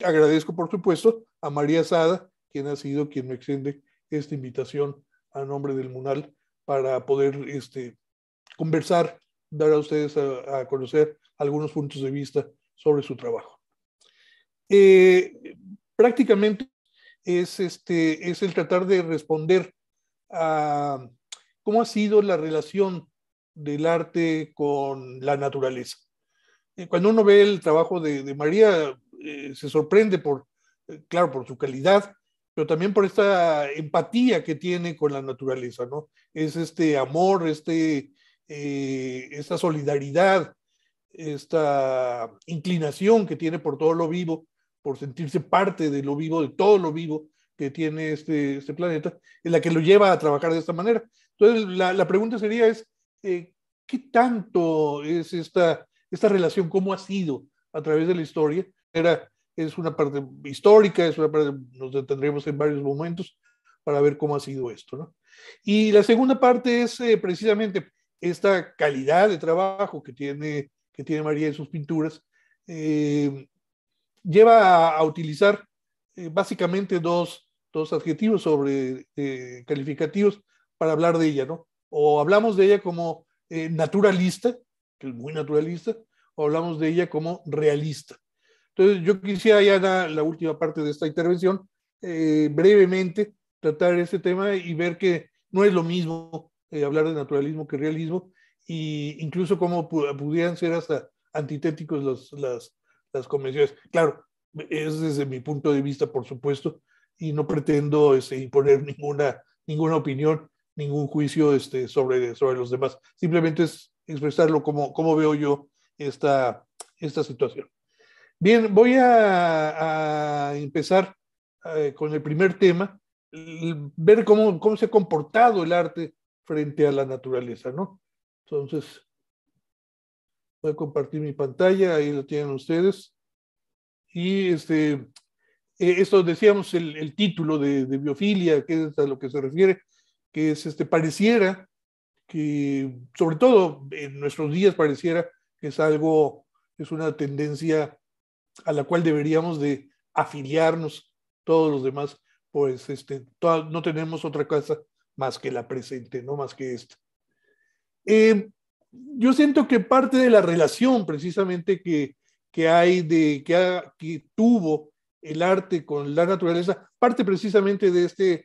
agradezco, por supuesto, a María Sada, quien ha sido quien me extiende esta invitación a nombre del MUNAL para poder conversar, dar a ustedes a conocer algunos puntos de vista sobre su trabajo. Prácticamente es el tratar de responder a cómo ha sido la relación del arte con la naturaleza. Cuando uno ve el trabajo de María, se sorprende claro, por su calidad, pero también por esta empatía que tiene con la naturaleza, ¿no? Es este amor, esta solidaridad, esta inclinación que tiene por todo lo vivo, por sentirse parte de lo vivo, de todo lo vivo que tiene este planeta, es la que lo lleva a trabajar de esta manera. Entonces, la pregunta sería ¿qué tanto es esta relación, cómo ha sido a través de la historia? Es una parte histórica, es una parte, nos detendremos en varios momentos para ver cómo ha sido esto, ¿no? Y la segunda parte es precisamente esta calidad de trabajo que tiene María en sus pinturas, lleva a utilizar básicamente dos adjetivos calificativos para hablar de ella, ¿no? O hablamos de ella como naturalista, que es muy naturalista, o hablamos de ella como realista. Entonces, yo quisiera ya la última parte de esta intervención, brevemente tratar este tema y ver que no es lo mismo hablar de naturalismo que realismo, e incluso cómo pudieran ser hasta antitéticos las convenciones. Claro, es desde mi punto de vista, por supuesto, y no pretendo imponer ninguna opinión, ningún juicio sobre los demás. Simplemente es expresarlo como veo yo esta situación. Bien, voy a empezar con el primer tema, ver cómo se ha comportado el arte frente a la naturaleza, ¿no? Entonces, voy a compartir mi pantalla, ahí lo tienen ustedes. Y esto decíamos el título de biofilia, que es a lo que se refiere, que es pareciera que, sobre todo en nuestros días, pareciera que es una tendencia a la cual deberíamos de afiliarnos todos los demás, pues no tenemos otra cosa más que la presente, no más que esta. Yo siento que parte de la relación precisamente que tuvo el arte con la naturaleza, parte precisamente de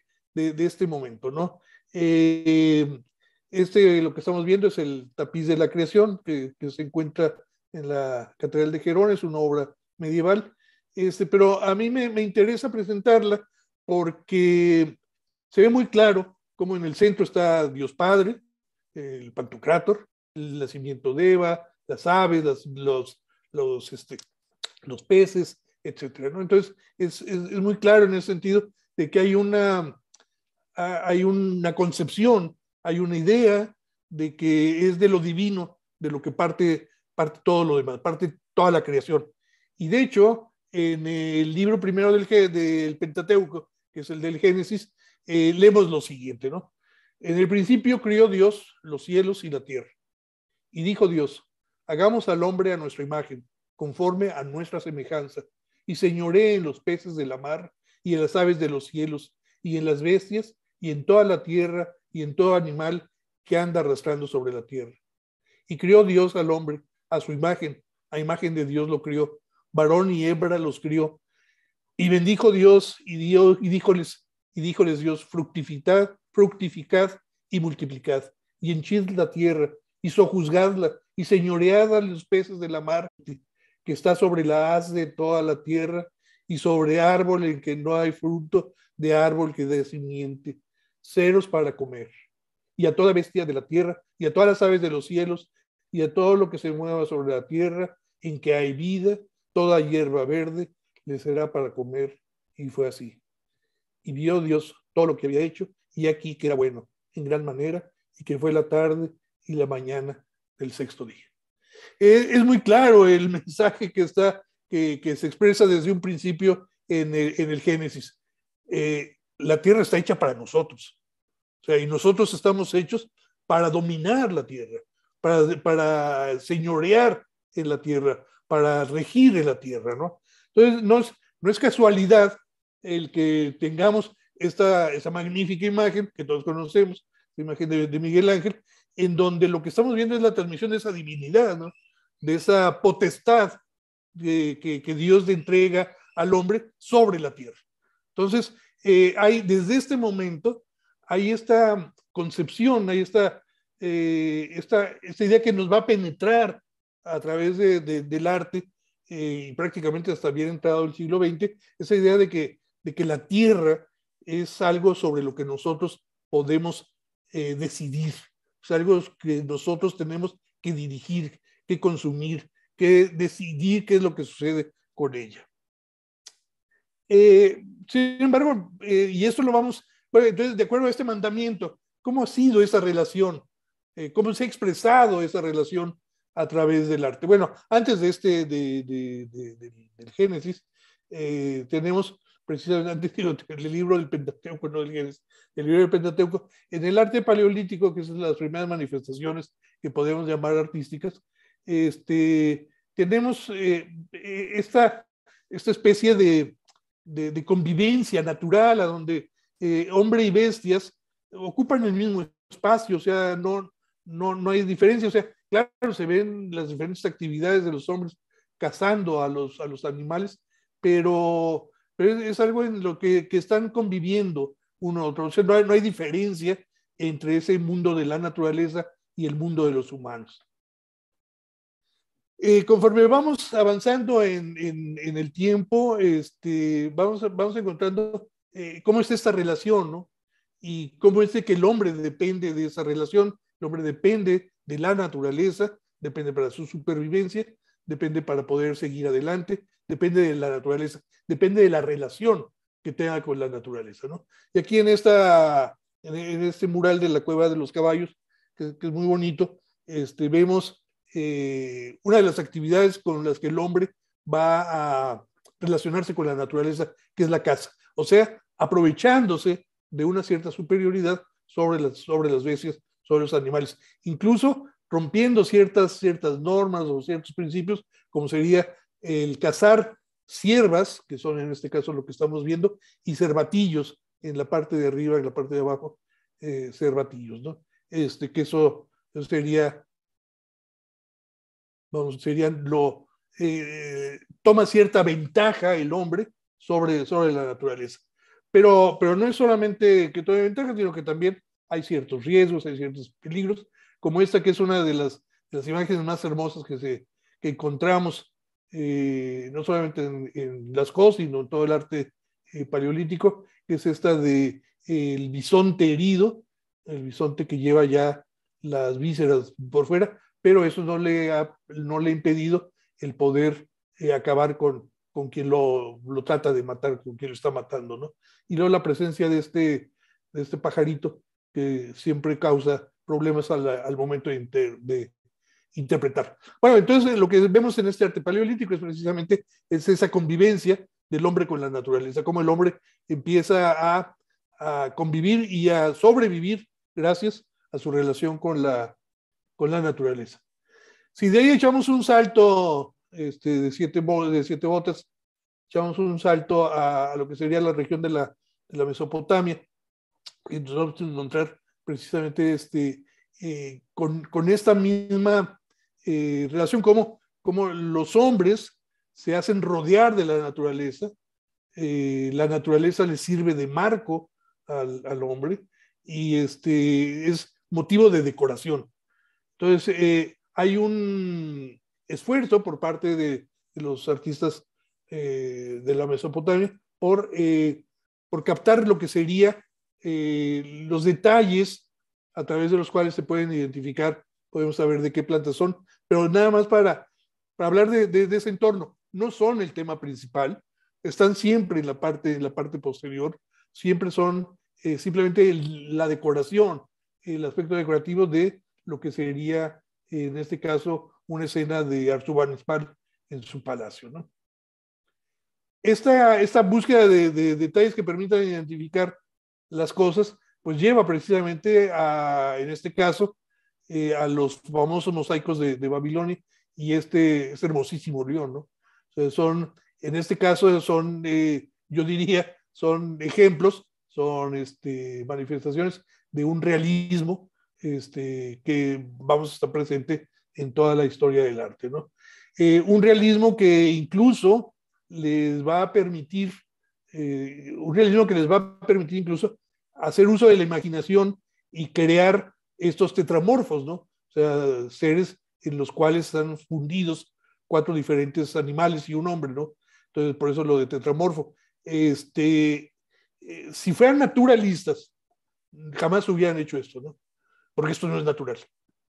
este momento, ¿no? Lo que estamos viendo es el tapiz de la creación que se encuentra en la Catedral de Gerona, es una obra medieval, pero a mí me interesa presentarla porque se ve muy claro cómo en el centro está Dios Padre, el Pantocrátor, el nacimiento de Eva, las aves, los peces, etcétera, ¿no? Entonces, es muy claro en ese sentido de que hay una concepción, hay una idea de que es de lo divino, de lo que parte todo lo demás, parte toda la creación. Y de hecho, en el libro primero del Pentateuco, que es el del Génesis, leemos lo siguiente, ¿no? En el principio crió Dios los cielos y la tierra. Y dijo Dios, hagamos al hombre a nuestra imagen, conforme a nuestra semejanza, y señoree en los peces de la mar, y en las aves de los cielos, y en las bestias, y en toda la tierra, y en todo animal que anda arrastrando sobre la tierra. Y crió Dios al hombre a su imagen, a imagen de Dios lo crió, varón y hembra los crió. Y bendijo Dios y díjoles Dios, fructificad y multiplicad, y henchid la tierra, y sojuzgadla, y señoread a los peces de la mar, que está sobre la haz de toda la tierra, y sobre árbol en que no hay fruto, de árbol que dé simiente, ceros para comer, y a toda bestia de la tierra, y a todas las aves de los cielos, y a todo lo que se mueva sobre la tierra, en que hay vida, toda hierba verde, le será para comer. Y fue así. Y vio Dios todo lo que había hecho, y aquí que era bueno, en gran manera, y que fue la tarde y la mañana del sexto día. Es muy claro el mensaje que se expresa desde un principio en el Génesis. La tierra está hecha para nosotros. O sea, y nosotros estamos hechos para dominar la tierra, para señorear en la tierra, para regir en la tierra, ¿no? Entonces, No es casualidad el que tengamos esa magnífica imagen que todos conocemos, la imagen de Miguel Ángel, en donde lo que estamos viendo es la transmisión de esa divinidad, ¿no? De esa potestad que Dios le entrega al hombre sobre la tierra. Entonces, desde este momento, hay esta concepción, hay esta idea que nos va a penetrar a través del arte, y prácticamente hasta bien entrado el siglo XX, esa idea de que la tierra es algo sobre lo que nosotros podemos decidir, es algo que nosotros tenemos que dirigir, que consumir, que decidir qué es lo que sucede con ella. Sin embargo, y esto lo vamos, bueno, entonces, de acuerdo a este mandamiento, ¿cómo ha sido esa relación? ¿Cómo se ha expresado esa relación a través del arte? Bueno, antes de del Génesis, tenemos precisamente el libro del Pentateuco, no del Génesis, el libro del Pentateuco. En el arte paleolítico, que son las primeras manifestaciones que podemos llamar artísticas, tenemos esta especie de convivencia natural, a donde hombre y bestias ocupan el mismo espacio, o sea, no hay diferencia, o sea, claro, se ven las diferentes actividades de los hombres cazando a los animales, pero es algo en lo que están conviviendo uno a otro, o sea, no hay diferencia entre ese mundo de la naturaleza y el mundo de los humanos. Conforme vamos avanzando en el tiempo, vamos encontrando cómo es esta relación, ¿no? Y cómo es que el hombre depende de esa relación, el hombre depende de la naturaleza, depende para su supervivencia, depende para poder seguir adelante, depende de la naturaleza, depende de la relación que tenga con la naturaleza, ¿no? Y aquí en este mural de la Cueva de los Caballos, que es muy bonito, vemos una de las actividades con las que el hombre va a relacionarse con la naturaleza, que es la caza. O sea, aprovechándose de una cierta superioridad sobre las bestias, sobre los animales, incluso rompiendo ciertas normas o ciertos principios, como sería el cazar ciervas, que son en este caso lo que estamos viendo, y cervatillos en la parte de arriba, en la parte de abajo, cervatillos, ¿no? Que eso sería, vamos, toma cierta ventaja el hombre sobre la naturaleza. Pero no es solamente que tome ventaja, sino que también hay ciertos riesgos, hay ciertos peligros, como esta que es una de las imágenes más hermosas que encontramos, no solamente en Lascaux, sino en todo el arte paleolítico, que es esta de el bisonte herido, el bisonte que lleva ya las vísceras por fuera, pero eso no le ha impedido el poder acabar con quien lo trata de matar, con quien lo está matando, ¿no? Y luego la presencia de este pajarito que siempre causa problemas al momento de interpretar. Bueno, entonces lo que vemos en este arte paleolítico es precisamente esa convivencia del hombre con la naturaleza, cómo el hombre empieza a convivir y a sobrevivir gracias a su relación con la naturaleza. Si de ahí echamos un salto de siete botas, echamos un salto a lo que sería la región de la Mesopotamia, y nos vamos a encontrar precisamente con esta misma relación, como los hombres se hacen rodear de la naturaleza les sirve de marco al hombre, y es motivo de decoración. Entonces, hay un esfuerzo por parte de los artistas de la Mesopotamia por captar lo que sería los detalles a través de los cuales se pueden identificar, podemos saber de qué plantas son, pero nada más para hablar de ese entorno. No son el tema principal, están siempre en la parte posterior, siempre son simplemente la decoración, el aspecto decorativo de lo que sería, en este caso, una escena de Arzurbanipal en su palacio, ¿no? Esta búsqueda de detalles que permitan identificar las cosas, pues lleva precisamente en este caso, a los famosos mosaicos de Babilonia y este hermosísimo río, ¿no? O sea, son En este caso son, yo diría, son ejemplos, son manifestaciones de un realismo que vamos a estar presente en toda la historia del arte, ¿no? Un realismo que incluso les va a permitir, un realismo que les va a permitir incluso hacer uso de la imaginación y crear estos tetramorfos, ¿no? O sea, seres en los cuales están fundidos 4 diferentes animales y un hombre, ¿no? Entonces, por eso lo de tetramorfo. Si fueran naturalistas, jamás hubieran hecho esto, ¿no? Porque esto no es natural.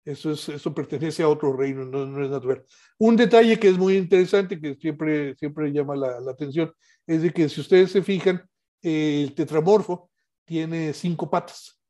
Eso pertenece a otro reino, no es natural. Un detalle que es muy interesante, que siempre llama la atención, es de que si ustedes se fijan, el tetramorfo tiene 5 patas.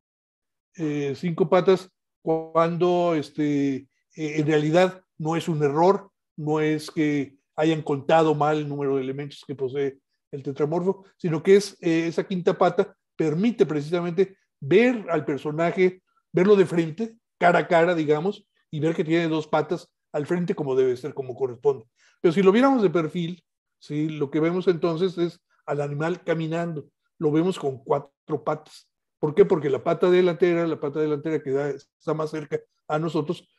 5 patas cuando en realidad no es un error, no es que hayan contado mal el número de elementos que posee el tetramorfo, sino que esa quinta pata permite precisamente ver al personaje, verlo de frente, cara a cara, digamos, y ver que tiene 2 patas al frente como debe ser, como corresponde. Pero si lo viéramos de perfil, ¿sí? Lo que vemos entonces es al animal caminando, lo vemos con 4 patas. ¿Por qué? Porque la pata delantera que está más cerca a nosotros,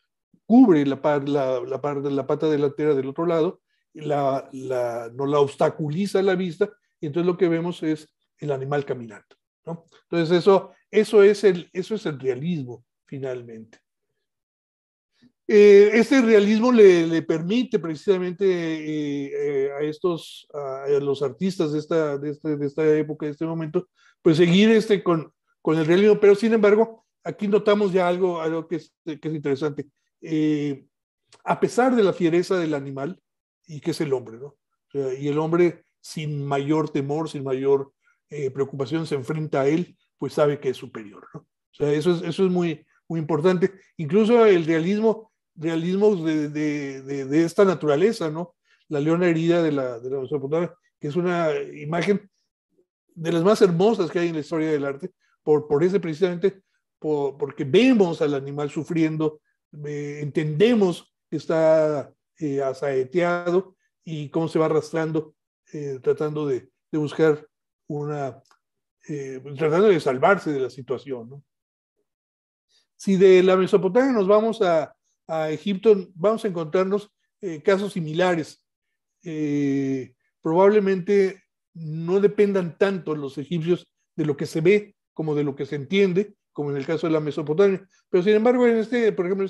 cubre la pata delantera del otro lado, nos la obstaculiza la vista, y entonces lo que vemos es el animal caminando, ¿no? Entonces eso es el realismo, finalmente. Este realismo le permite precisamente a los artistas de esta época, de este momento, pues seguir con el realismo, pero sin embargo, aquí notamos ya algo que es interesante. A pesar de la fiereza del animal, y que es el hombre, ¿no? O sea, y el hombre sin mayor temor, sin mayor preocupación, se enfrenta a él, pues sabe que es superior, ¿no? O sea, eso es muy, muy importante. Incluso el realismo de esta naturaleza, ¿no? La leona herida de la Mesopotamia, que es una imagen de las más hermosas que hay en la historia del arte, precisamente porque vemos al animal sufriendo, entendemos que está asaeteado y cómo se va arrastrando, tratando de buscar tratando de salvarse de la situación, ¿no? Si de la Mesopotamia nos vamos a Egipto, vamos a encontrarnos casos similares. Probablemente no dependan tanto los egipcios de lo que se ve como de lo que se entiende, como en el caso de la Mesopotamia. Pero sin embargo, por ejemplo,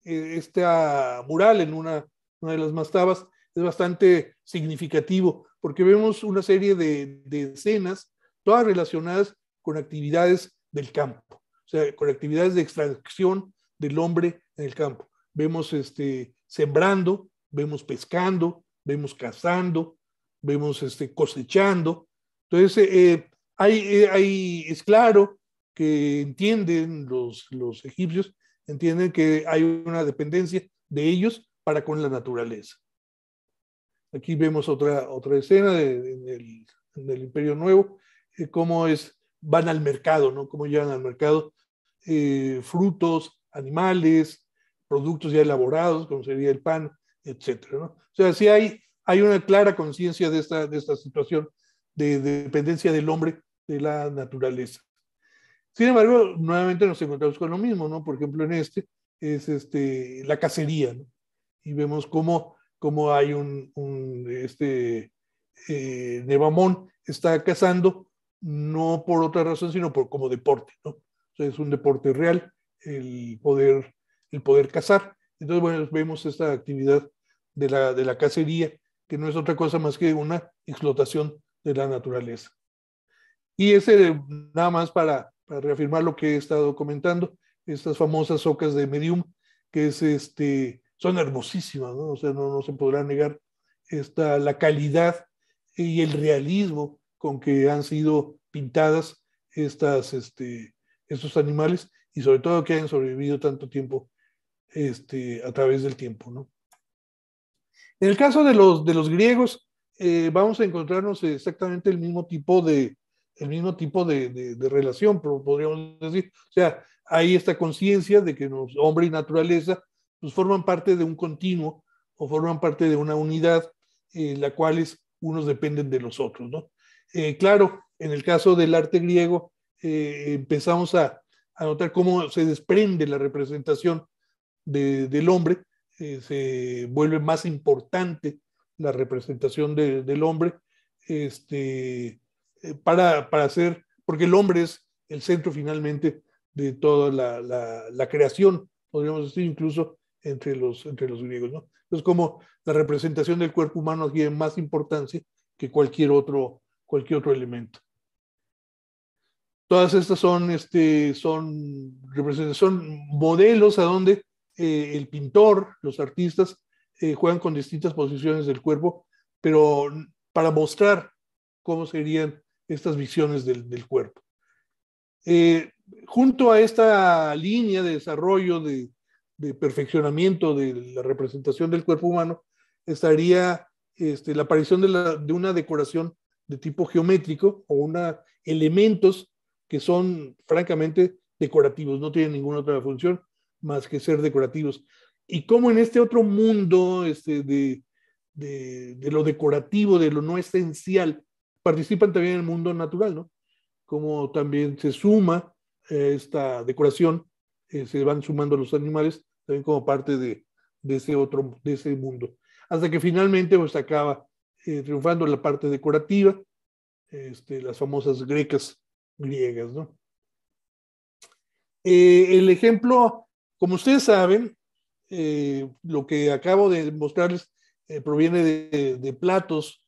esta mural en una de las mastabas es bastante significativo, porque vemos una serie de escenas, todas relacionadas con actividades del campo, o sea, con actividades de extracción del hombre en el campo. Vemos sembrando, vemos pescando, vemos cazando, vemos cosechando. Entonces, es claro que entienden los egipcios, entienden que hay una dependencia de ellos para con la naturaleza. Aquí vemos otra escena en el Imperio Nuevo, cómo van al mercado, ¿no? Cómo llevan al mercado frutos, animales, productos ya elaborados, como sería el pan, etcétera, ¿no? O sea, sí hay una clara conciencia de esta situación de dependencia del hombre de la naturaleza. Sin embargo, nuevamente nos encontramos con lo mismo, ¿no? Por ejemplo, es la cacería, ¿no? Y vemos cómo hay Nevamón está cazando no por otra razón, sino como deporte, ¿no? O sea, es un deporte real el poder cazar. Entonces, bueno, vemos esta actividad de la cacería, que no es otra cosa más que una explotación de la naturaleza. Y nada más para reafirmar lo que he estado comentando, estas famosas ocas de Medium, que son hermosísimas, ¿no? O sea, no se podrá negar la calidad y el realismo con que han sido pintadas estos animales, y sobre todo que hayan sobrevivido tanto tiempo a través del tiempo, ¿no? En el caso de los griegos, vamos a encontrarnos exactamente el mismo tipo de relación, podríamos decir. O sea, hay esta conciencia de que hombre y naturaleza pues, forman parte de un continuo o forman parte de una unidad, la cual es unos dependen de los otros, ¿no? Claro, en el caso del arte griego, empezamos a notar cómo se desprende la representación del hombre, se vuelve más importante la representación del hombre, para hacer, porque el hombre es el centro finalmente de toda la creación, podríamos decir, incluso entre los griegos, ¿no? Entonces, como la representación del cuerpo humano tiene más importancia que cualquier otro elemento. Todas estas son modelos a donde el pintor, los artistas, juegan con distintas posiciones del cuerpo, pero para mostrar cómo serían estas visiones del cuerpo. Junto a esta línea de desarrollo, de perfeccionamiento de la representación del cuerpo humano, estaría la aparición de una decoración de tipo geométrico o elementos que son francamente decorativos, no tienen ninguna otra función más que ser decorativos. Y como en este otro mundo de lo decorativo, de lo no esencial, participan también en el mundo natural, ¿no? Como también se suma esta decoración, se van sumando los animales también como parte de ese mundo. Hasta que finalmente pues acaba triunfando la parte decorativa, las famosas griegas, ¿no? El ejemplo, como ustedes saben, lo que acabo de mostrarles proviene de platos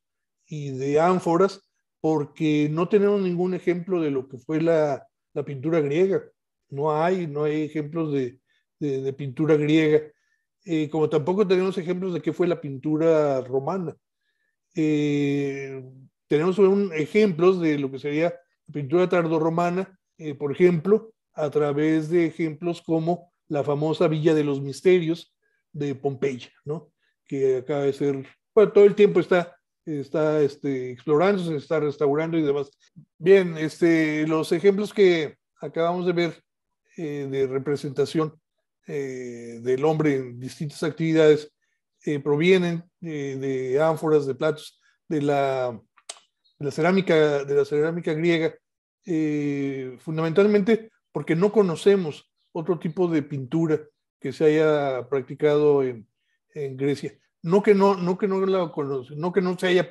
y de ánforas, porque no tenemos ningún ejemplo de lo que fue la pintura griega. No hay ejemplos de pintura griega, como tampoco tenemos ejemplos de qué fue la pintura romana. Tenemos ejemplos de lo que sería la pintura tardorromana, por ejemplo, a través de ejemplos como la famosa Villa de los Misterios de Pompeya, ¿no? Que acaba de ser, bueno, todo el tiempo está explorando, se está restaurando y demás. Bien, los ejemplos que acabamos de ver de representación del hombre en distintas actividades provienen de ánforas, de platos, de la cerámica griega, fundamentalmente porque no conocemos otro tipo de pintura que se haya practicado en Grecia. No que no la conoce, no que no se haya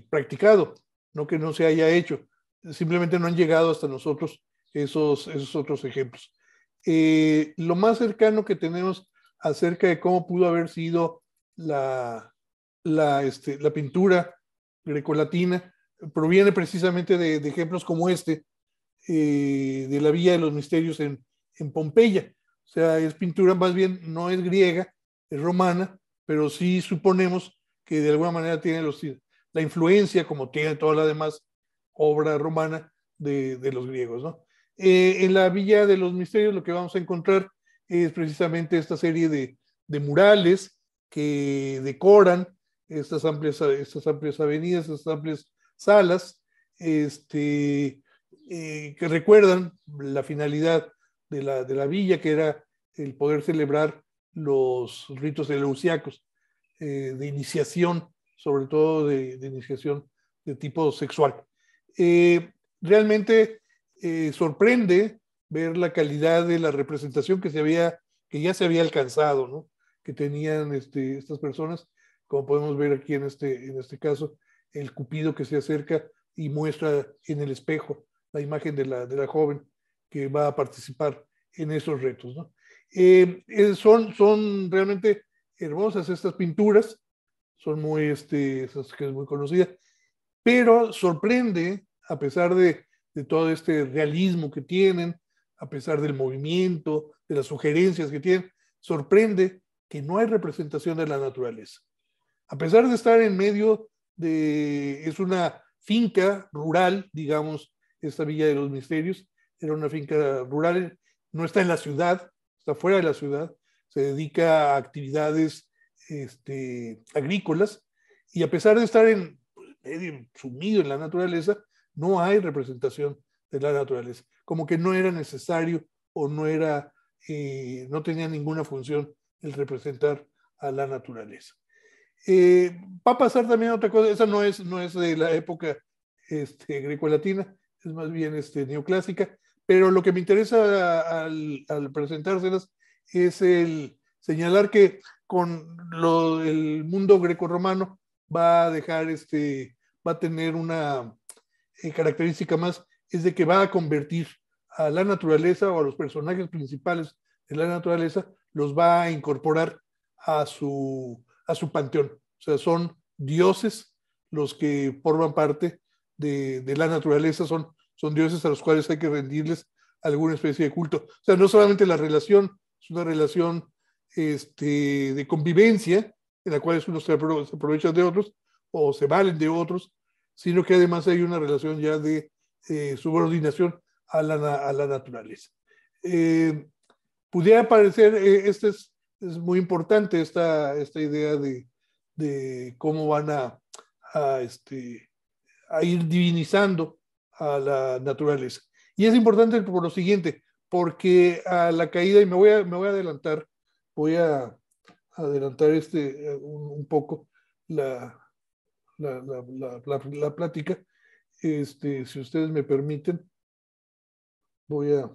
practicado, no que no se haya hecho, simplemente no han llegado hasta nosotros esos otros ejemplos. Lo más cercano que tenemos acerca de cómo pudo haber sido la pintura grecolatina proviene precisamente de ejemplos como de la Villa de los Misterios en Pompeya. O sea, es pintura más bien, no es griega, es romana, pero sí suponemos que de alguna manera tiene la influencia, como tiene toda la demás obra romana de los griegos, ¿no? En la Villa de los Misterios lo que vamos a encontrar es precisamente esta serie de murales que decoran estas amplias avenidas, estas amplias salas, que recuerdan la finalidad de la villa, que era el poder celebrar los ritos eleusiacos, de iniciación, sobre todo de iniciación de tipo sexual. Realmente sorprende ver la calidad de la representación que ya se había alcanzado, ¿no? Que tenían estas personas, como podemos ver aquí en este caso, el Cupido que se acerca y muestra en el espejo la imagen de la joven que va a participar en esos retos, ¿no? Son realmente hermosas estas pinturas, son esas que es muy conocida, pero sorprende, a pesar de todo este realismo que tienen, a pesar del movimiento, de las sugerencias que tienen, sorprende que no hay representación de la naturaleza. A pesar de estar en medio es una finca rural, digamos, esta Villa de los Misterios, era una finca rural, no está en la ciudad, está fuera de la ciudad, se dedica a actividades agrícolas, y a pesar de estar medio sumido en la naturaleza, no hay representación de la naturaleza, como que no era necesario o no tenía ninguna función el representar a la naturaleza. Va a pasar también otra cosa, esa no es de la época grecolatina, es más bien neoclásica, pero lo que me interesa al presentárselas es el señalar que con el mundo grecorromano va a dejar, va a tener una característica más, es de que va a convertir a la naturaleza o a los personajes principales de la naturaleza, los va a incorporar a su panteón. O sea, son dioses los que forman parte de la naturaleza, son dioses a los cuales hay que rendirles alguna especie de culto. O sea, no solamente la relación, es una relación de convivencia, en la cual unos se aprovechan de otros o se valen de otros, sino que además hay una relación ya de subordinación a la naturaleza. Pudiera parecer, es muy importante esta idea de cómo van a ir divinizando a la naturaleza. Y es importante por lo siguiente, porque a la caída, y me voy a adelantar, voy a adelantar un poco la, la plática, si ustedes me permiten, voy a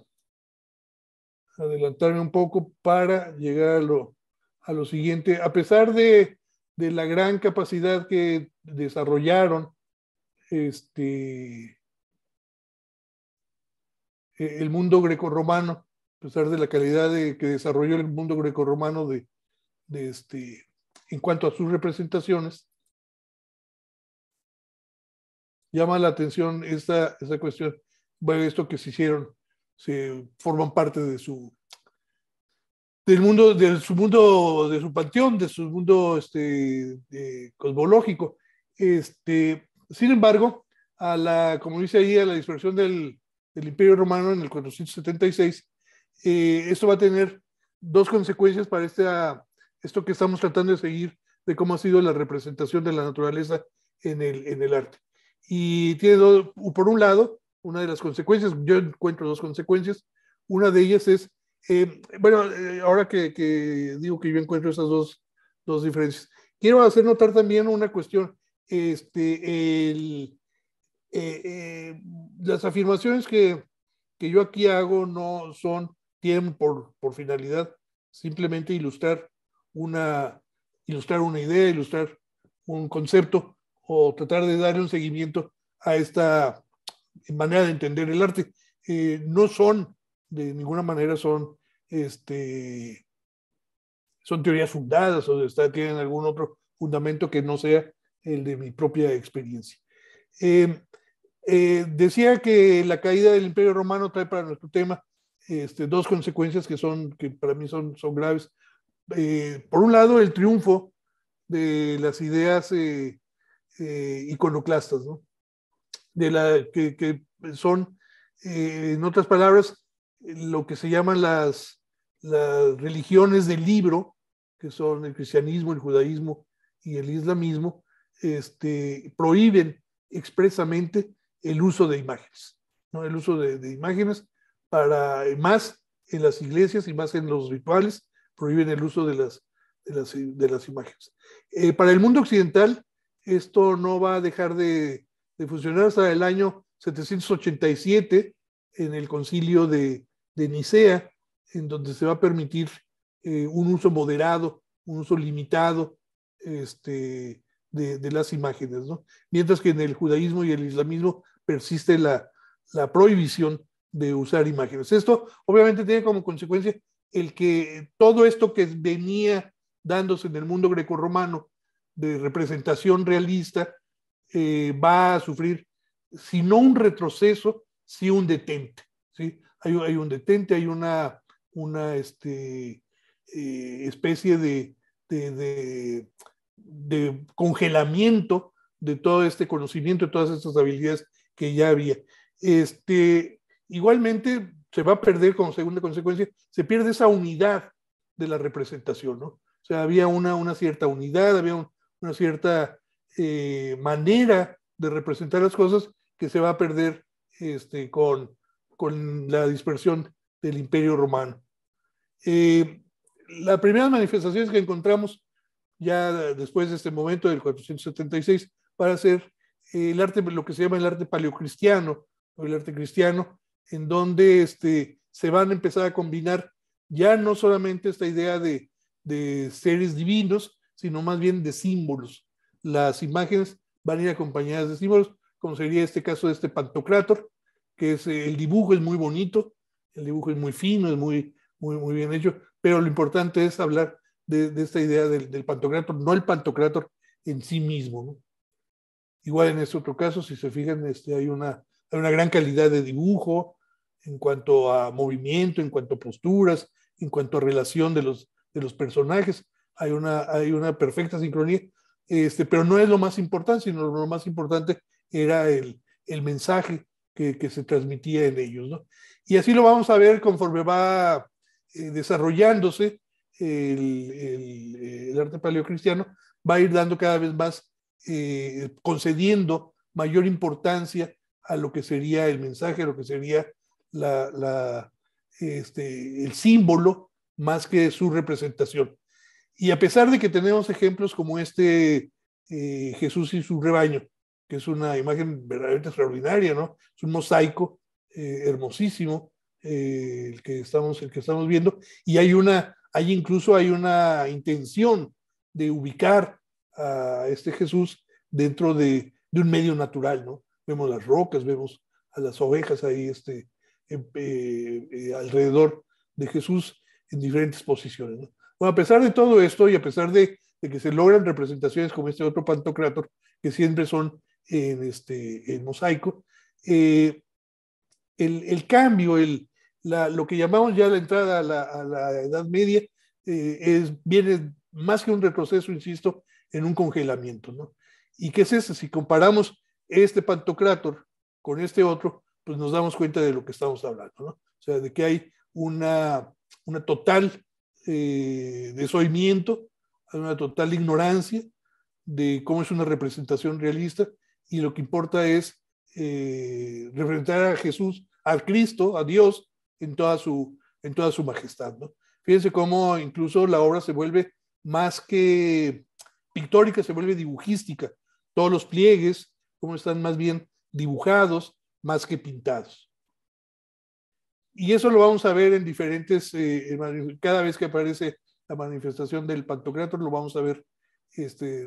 adelantarme un poco para llegar a lo siguiente. A pesar de la gran capacidad que desarrollaron el mundo grecorromano, a pesar de la calidad que desarrolló el mundo grecorromano en cuanto a sus representaciones, llama la atención esa cuestión, bueno, esto que se hicieron, se forman parte de del mundo, de su panteón, de su mundo cosmológico. Sin embargo, como dice ahí, a la dispersión del Imperio Romano en el 476, esto va a tener dos consecuencias para esto que estamos tratando de seguir, de cómo ha sido la representación de la naturaleza en el arte. Y tiene por un lado, una de las consecuencias, yo encuentro dos consecuencias, una de ellas es, ahora que digo que yo encuentro esas dos diferencias, quiero hacer notar también una cuestión, las afirmaciones que yo aquí hago no tienen por finalidad simplemente ilustrar una idea, ilustrar un concepto o tratar de darle un seguimiento a esta manera de entender el arte. No son, de ninguna manera son teorías fundadas o tienen algún otro fundamento que no sea el de mi propia experiencia. Decía que la caída del Imperio Romano trae para nuestro tema dos consecuencias que para mí son graves. Por un lado, el triunfo de las ideas iconoclastas, ¿no? Que son, en otras palabras, lo que se llaman las religiones del libro, que son el cristianismo, el judaísmo y el islamismo, prohíben expresamente el uso de imágenes, ¿no? El uso de imágenes más en las iglesias y más en los rituales, prohíben el uso de las imágenes. Para el mundo occidental, esto no va a dejar de funcionar hasta el año 787 en el concilio de Nicea, en donde se va a permitir un uso moderado, un uso limitado de las imágenes, ¿no? Mientras que en el judaísmo y el islamismo persiste la prohibición de usar imágenes. Esto obviamente tiene como consecuencia el que todo esto que venía dándose en el mundo grecorromano de representación realista va a sufrir, si no un retroceso, sí un detente, ¿sí? Hay un detente, hay una especie de congelamiento de todo este conocimiento, de todas estas habilidades que ya había. Igualmente se va a perder como segunda consecuencia, se pierde esa unidad de la representación, ¿no? O sea, había una cierta unidad, había una cierta manera de representar las cosas que se va a perder con la dispersión del Imperio Romano. Las primeras manifestaciones que encontramos ya después de este momento del 476, para hacer el arte, lo que se llama el arte paleocristiano, o el arte cristiano, en donde se van a empezar a combinar ya no solamente esta idea de seres divinos, sino más bien de símbolos. Las imágenes van a ir acompañadas de símbolos, como sería este caso de este Pantocrátor, que es el dibujo es muy bonito, el dibujo es muy fino, es muy bien hecho, pero lo importante es hablar de esta idea del Pantocrátor, no el Pantocrátor en sí mismo, ¿no? Igual en este otro caso, si se fijan, hay una gran calidad de dibujo en cuanto a movimiento, en cuanto a posturas, en cuanto a relación de los personajes. Hay una perfecta sincronía, pero no es lo más importante, sino lo más importante era el mensaje que se transmitía en ellos, ¿no? Y así lo vamos a ver conforme va desarrollándose el arte paleocristiano, va a ir dando cada vez más, concediendo mayor importancia a lo que sería el mensaje, a lo que sería el símbolo, más que su representación. Y a pesar de que tenemos ejemplos como Jesús y su rebaño, que es una imagen verdaderamente extraordinaria, ¿no? Es un mosaico hermosísimo, el que estamos viendo, y incluso hay una intención de ubicar a este Jesús dentro de un medio natural, ¿no? Vemos las rocas, vemos a las ovejas ahí alrededor de Jesús en diferentes posiciones, ¿no? Bueno, a pesar de todo esto y a pesar de que se logran representaciones como este otro Pantocrátor, que siempre son en mosaico, el cambio, lo que llamamos ya la entrada a la Edad Media, viene más que un retroceso, insisto, en un congelamiento, ¿no? ¿Y qué es eso? Si comparamos este Pantocrátor con este otro, pues nos damos cuenta de lo que estamos hablando, ¿no? O sea, de que hay una total desoimiento, hay una total ignorancia de cómo es una representación realista, y lo que importa es representar a Jesús, al Cristo, a Dios, en toda su majestad, ¿no? Fíjense cómo incluso la obra se vuelve más que pictórica, se vuelve dibujística. Todos los pliegues, como están más bien dibujados, más que pintados. Y eso lo vamos a ver en diferentes, cada vez que aparece la manifestación del Pantocrátor, lo vamos a ver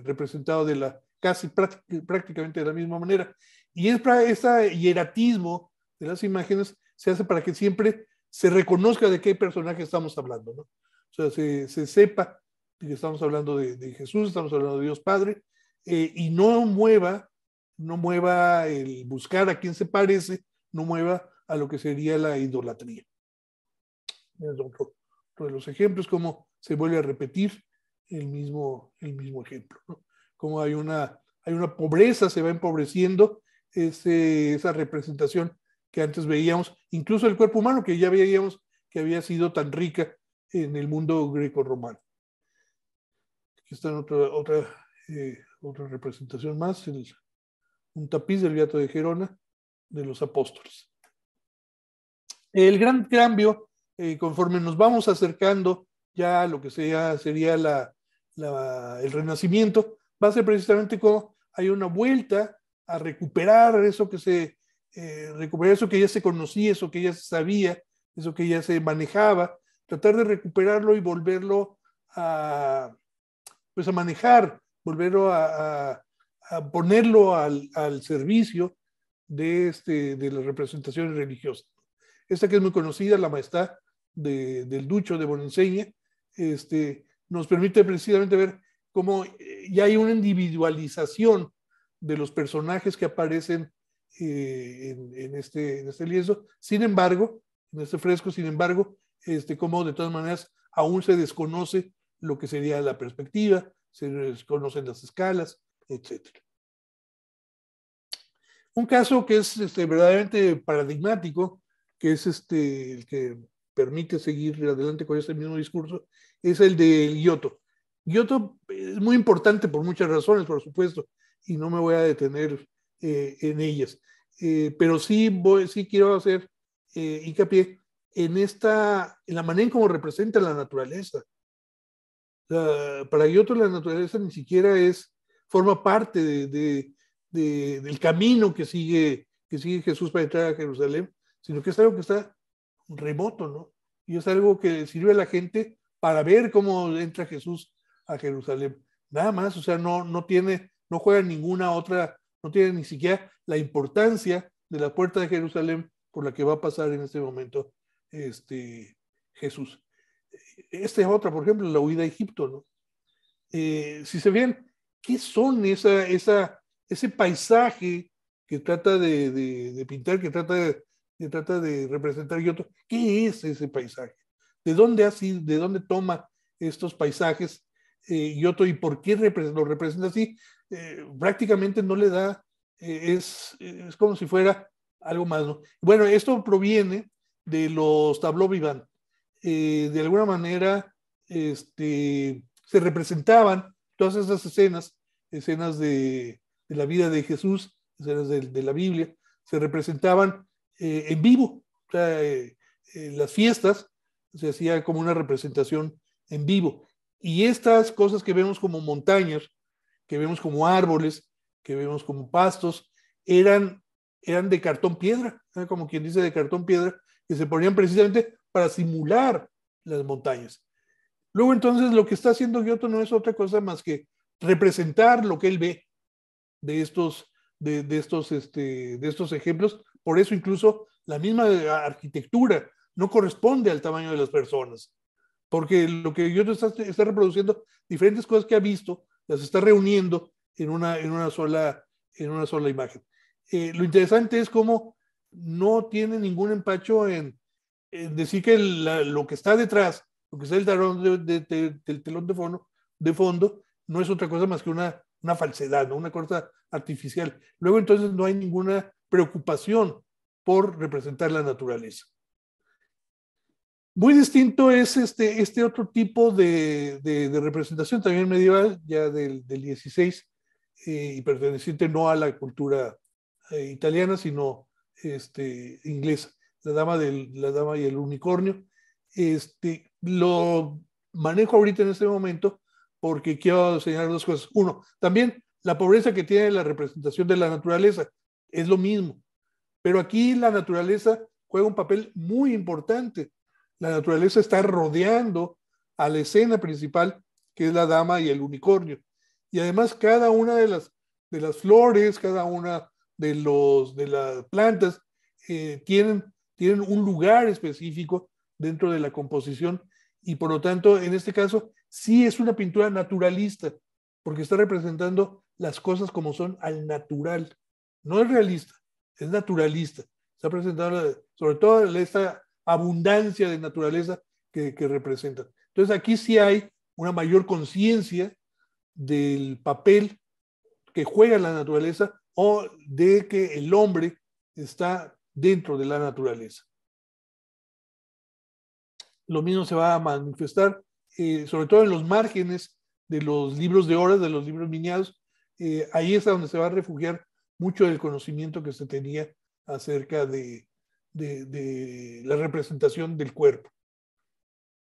representado casi prácticamente de la misma manera. Y ese hieratismo de las imágenes se hace para que siempre se reconozca de qué personaje estamos hablando, ¿no? O sea, se sepa que estamos hablando de Jesús, estamos hablando de Dios Padre, y no mueva el buscar a quién se parece, no mueva a lo que sería la idolatría. Otro de los ejemplos, cómo se vuelve a repetir el mismo ejemplo, ¿no? Como hay una pobreza, se va empobreciendo esa representación que antes veíamos, incluso el cuerpo humano, que ya veíamos que había sido tan rica en el mundo greco-romano. Aquí está otra representación más, un tapiz del Beato de Gerona de los apóstoles. El gran cambio, conforme nos vamos acercando ya a lo que sería el Renacimiento, va a ser precisamente como hay una vuelta a recuperar eso recuperar eso que ya se conocía, eso que ya se sabía, eso que ya se manejaba, tratar de recuperarlo y volverlo a manejar, volverlo a ponerlo al servicio de las representaciones religiosas. Esta que es muy conocida, la Majestad del Ducho de Boninsegna, nos permite precisamente ver cómo ya hay una individualización de los personajes que aparecen en este lienzo. Sin embargo, en este fresco, como de todas maneras aún se desconoce lo que sería la perspectiva, se desconocen las escalas, etc. Un caso que es verdaderamente paradigmático, que es el que permite seguir adelante con este mismo discurso, es el de Giotto. Giotto es muy importante por muchas razones, por supuesto, y no me voy a detener en ellas, pero sí quiero hacer hincapié en la manera en cómo representa la naturaleza. Para Giotto la naturaleza ni siquiera forma parte del camino que sigue Jesús para entrar a Jerusalén, sino que es algo que está remoto, ¿no? Y es algo que sirve a la gente para ver cómo entra Jesús a Jerusalén. Nada más, o sea, no juega ninguna otra, no tiene ni siquiera la importancia de la puerta de Jerusalén por la que va a pasar en este momento Jesús. Esta es otra, por ejemplo, la huida a Egipto, ¿no? Si se ven, ¿qué son ese paisaje que trata de pintar, que trata de representar Giotto? ¿Qué es ese paisaje? ¿De dónde toma estos paisajes Giotto y por qué lo representa así? Prácticamente no le da, es como si fuera algo más, ¿no? Bueno, esto proviene de los tableaux vivants. De alguna manera, se representaban todas esas escenas de la vida de Jesús, escenas de la Biblia, se representaban en vivo. O sea, las fiestas se hacía como una representación en vivo. Y estas cosas que vemos como montañas, que vemos como árboles, que vemos como pastos, eran de cartón piedra, como quien dice de cartón piedra, que se ponían precisamente para simular las montañas. Luego entonces lo que está haciendo Giotto no es otra cosa más que representar lo que él ve de estos ejemplos. Por eso incluso la misma arquitectura no corresponde al tamaño de las personas, porque lo que Giotto está reproduciendo, diferentes cosas que ha visto, las está reuniendo en una sola imagen. Lo interesante es cómo no tiene ningún empacho en decir que lo que está detrás, lo que está del telón de fondo, no es otra cosa más que una falsedad, ¿no? Una cosa artificial. Luego entonces no hay ninguna preocupación por representar la naturaleza. Muy distinto es este otro tipo de representación, también medieval, ya del 16, y perteneciente no a la cultura italiana, sino inglesa. La dama y el unicornio. Lo manejo ahorita en este momento porque quiero señalar dos cosas. Uno, también la pobreza que tiene la representación de la naturaleza. Es lo mismo. Pero aquí la naturaleza juega un papel muy importante. La naturaleza está rodeando a la escena principal, que es la dama y el unicornio. Y además cada una de las flores, cada una de las plantas tienen un lugar específico dentro de la composición y por lo tanto en este caso sí es una pintura naturalista porque está representando las cosas como son al natural. No es realista, es naturalista. Está presentando sobre todo esta abundancia de naturaleza que representa. Entonces aquí sí hay una mayor conciencia del papel que juega la naturaleza o de que el hombre está dentro de la naturaleza. Lo mismo se va a manifestar, sobre todo en los márgenes de los libros de horas, de los libros miniados. Ahí es donde se va a refugiar mucho del conocimiento que se tenía acerca de la representación del cuerpo.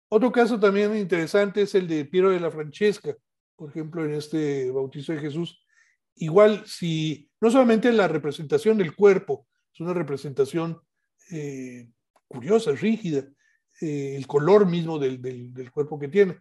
Otro caso también interesante es el de Piero de la Francesca, por ejemplo, en este bautizo de Jesús. Igual, si no solamente la representación del cuerpo, es una representación curiosa, rígida, el color mismo del cuerpo que tiene.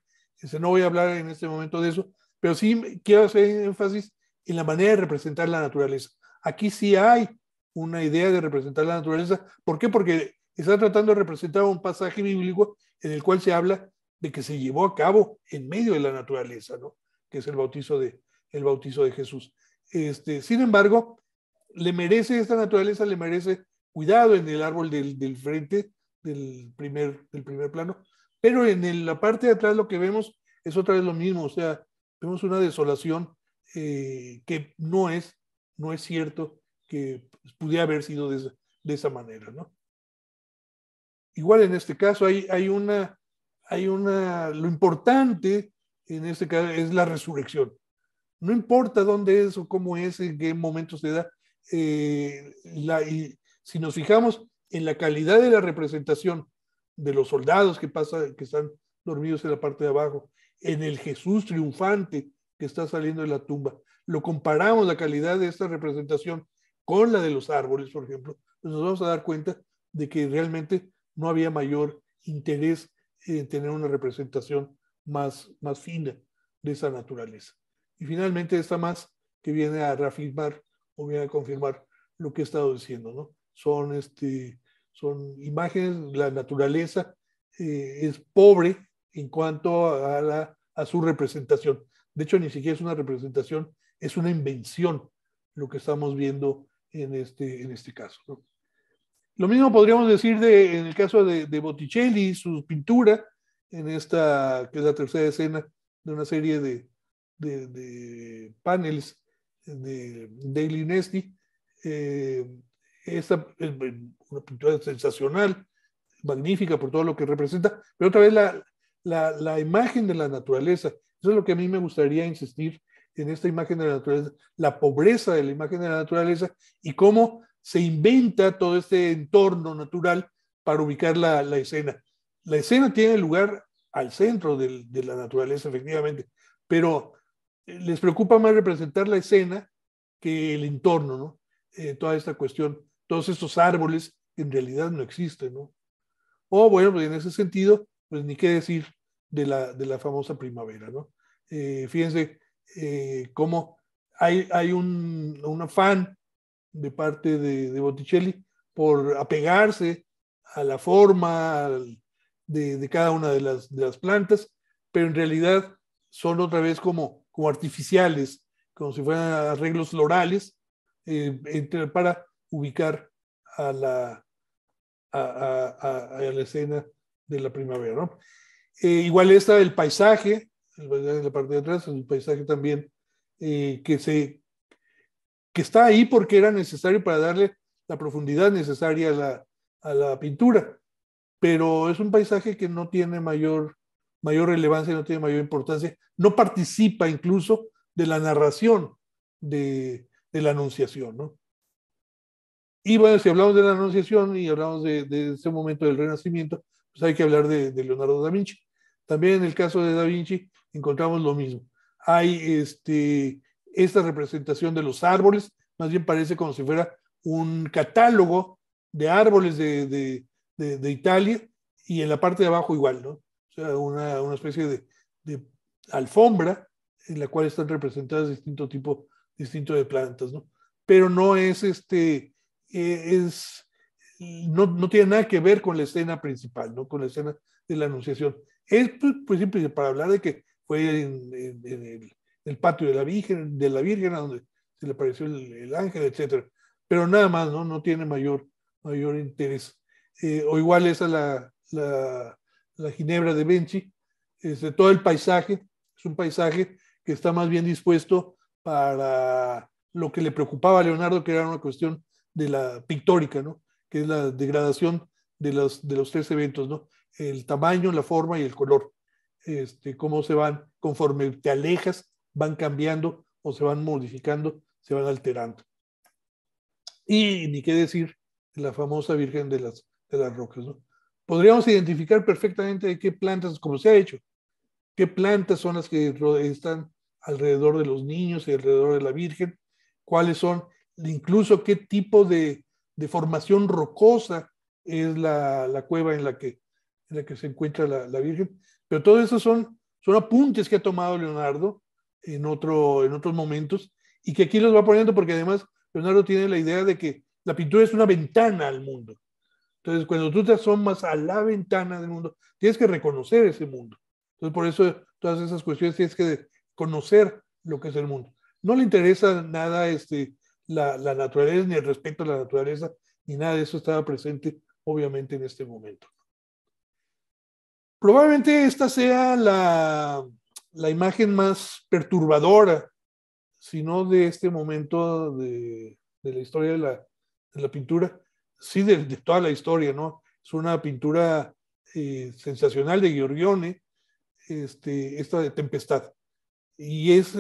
No voy a hablar en este momento de eso, pero sí quiero hacer énfasis en la manera de representar la naturaleza. Aquí sí hay una idea de representar la naturaleza. ¿Por qué? Porque está tratando de representar un pasaje bíblico en el cual se habla de que se llevó a cabo en medio de la naturaleza, ¿no? Que es el bautizo de Jesús. Sin embargo, esta naturaleza le merece cuidado en el árbol del frente, del primer plano, pero en la parte de atrás lo que vemos es otra vez lo mismo, o sea, vemos una desolación que no es cierto que pudiera haber sido de esa manera, ¿no? Igual en este caso lo importante en este caso es la resurrección. No importa dónde es o cómo es, en qué momento se da. Y si nos fijamos en la calidad de la representación de los soldados que están dormidos en la parte de abajo en el Jesús triunfante que está saliendo de la tumba, lo comparamos la calidad de esta representación con la de los árboles, por ejemplo, pues nos vamos a dar cuenta de que realmente no había mayor interés en tener una representación más fina de esa naturaleza. Y finalmente esta más que viene a reafirmar o viene a confirmar lo que he estado diciendo, ¿no? Son imágenes, la naturaleza es pobre en cuanto a su representación. De hecho, ni siquiera es una representación, es una invención lo que estamos viendo en este caso, ¿no? Lo mismo podríamos decir en el caso de Botticelli, su pintura, en esta, que es la tercera escena de una serie de paneles de Daily Nesty. Esta es una pintura sensacional, magnífica por todo lo que representa, pero otra vez la imagen de la naturaleza, eso es lo que a mí me gustaría insistir en esta imagen de la naturaleza, la pobreza de la imagen de la naturaleza y cómo se inventa todo este entorno natural para ubicar la escena. La escena tiene lugar al centro de la naturaleza, efectivamente, pero les preocupa más representar la escena que el entorno, ¿no? Toda esta cuestión, todos estos árboles que en realidad no existen, ¿no? O bueno, pues en ese sentido, pues ni qué decir de la famosa primavera, ¿no? Fíjense cómo hay un afán de parte de Botticelli por apegarse a la forma de cada una de las plantas, pero en realidad son otra vez como artificiales, como si fueran arreglos florales para ubicar a la escena de la primavera, ¿no? Igual está el paisaje, en la parte de atrás, el paisaje también que está ahí porque era necesario para darle la profundidad necesaria a la pintura, pero es un paisaje que no tiene mayor relevancia, no tiene mayor importancia, no participa incluso de la narración de la Anunciación, ¿no? Y bueno, si hablamos de la Anunciación y hablamos de ese momento del Renacimiento, pues hay que hablar de Leonardo da Vinci. También en el caso de da Vinci encontramos lo mismo. Hay esta representación de los árboles, más bien parece como si fuera un catálogo de árboles de Italia, y en la parte de abajo igual, ¿no? O sea, una especie de alfombra en la cual están representadas distintos de plantas, ¿no? Pero no es no tiene nada que ver con la escena principal, ¿no? Con la escena de la Anunciación. Es pues siempre para hablar de que fue en el patio de la Virgen, a donde se le apareció el ángel, etcétera. Pero nada más, ¿no? No tiene mayor interés. O igual esa la Ginebra de Vinci, todo el paisaje, es un paisaje que está más bien dispuesto para lo que le preocupaba a Leonardo, que era una cuestión de la pictórica, ¿no? Que es la degradación de los tres eventos, ¿no? El tamaño, la forma y el color. Cómo se van, conforme te alejas, van cambiando o se van modificando, se van alterando. Y ni qué decir de la famosa Virgen de las Rocas, ¿no? Podríamos identificar perfectamente de qué plantas, como se ha hecho, qué plantas son las que están alrededor de los niños y alrededor de la Virgen, cuáles son, incluso qué tipo de formación rocosa es la cueva en la que se encuentra la Virgen. Pero todo eso son apuntes que ha tomado Leonardo en otros momentos y que aquí los va poniendo porque además Leonardo tiene la idea de que la pintura es una ventana al mundo. Entonces, cuando tú te asomas a la ventana del mundo, tienes que reconocer ese mundo. Entonces, por eso todas esas cuestiones tienes que conocer lo que es el mundo. No le interesa nada la naturaleza, ni el respeto a la naturaleza, ni nada de eso estaba presente, obviamente, en este momento. Probablemente esta sea la imagen más perturbadora, si no de este momento de la historia de la pintura, sí de toda la historia, ¿no? Es una pintura sensacional de Giorgione, esta de Tempestad. Y es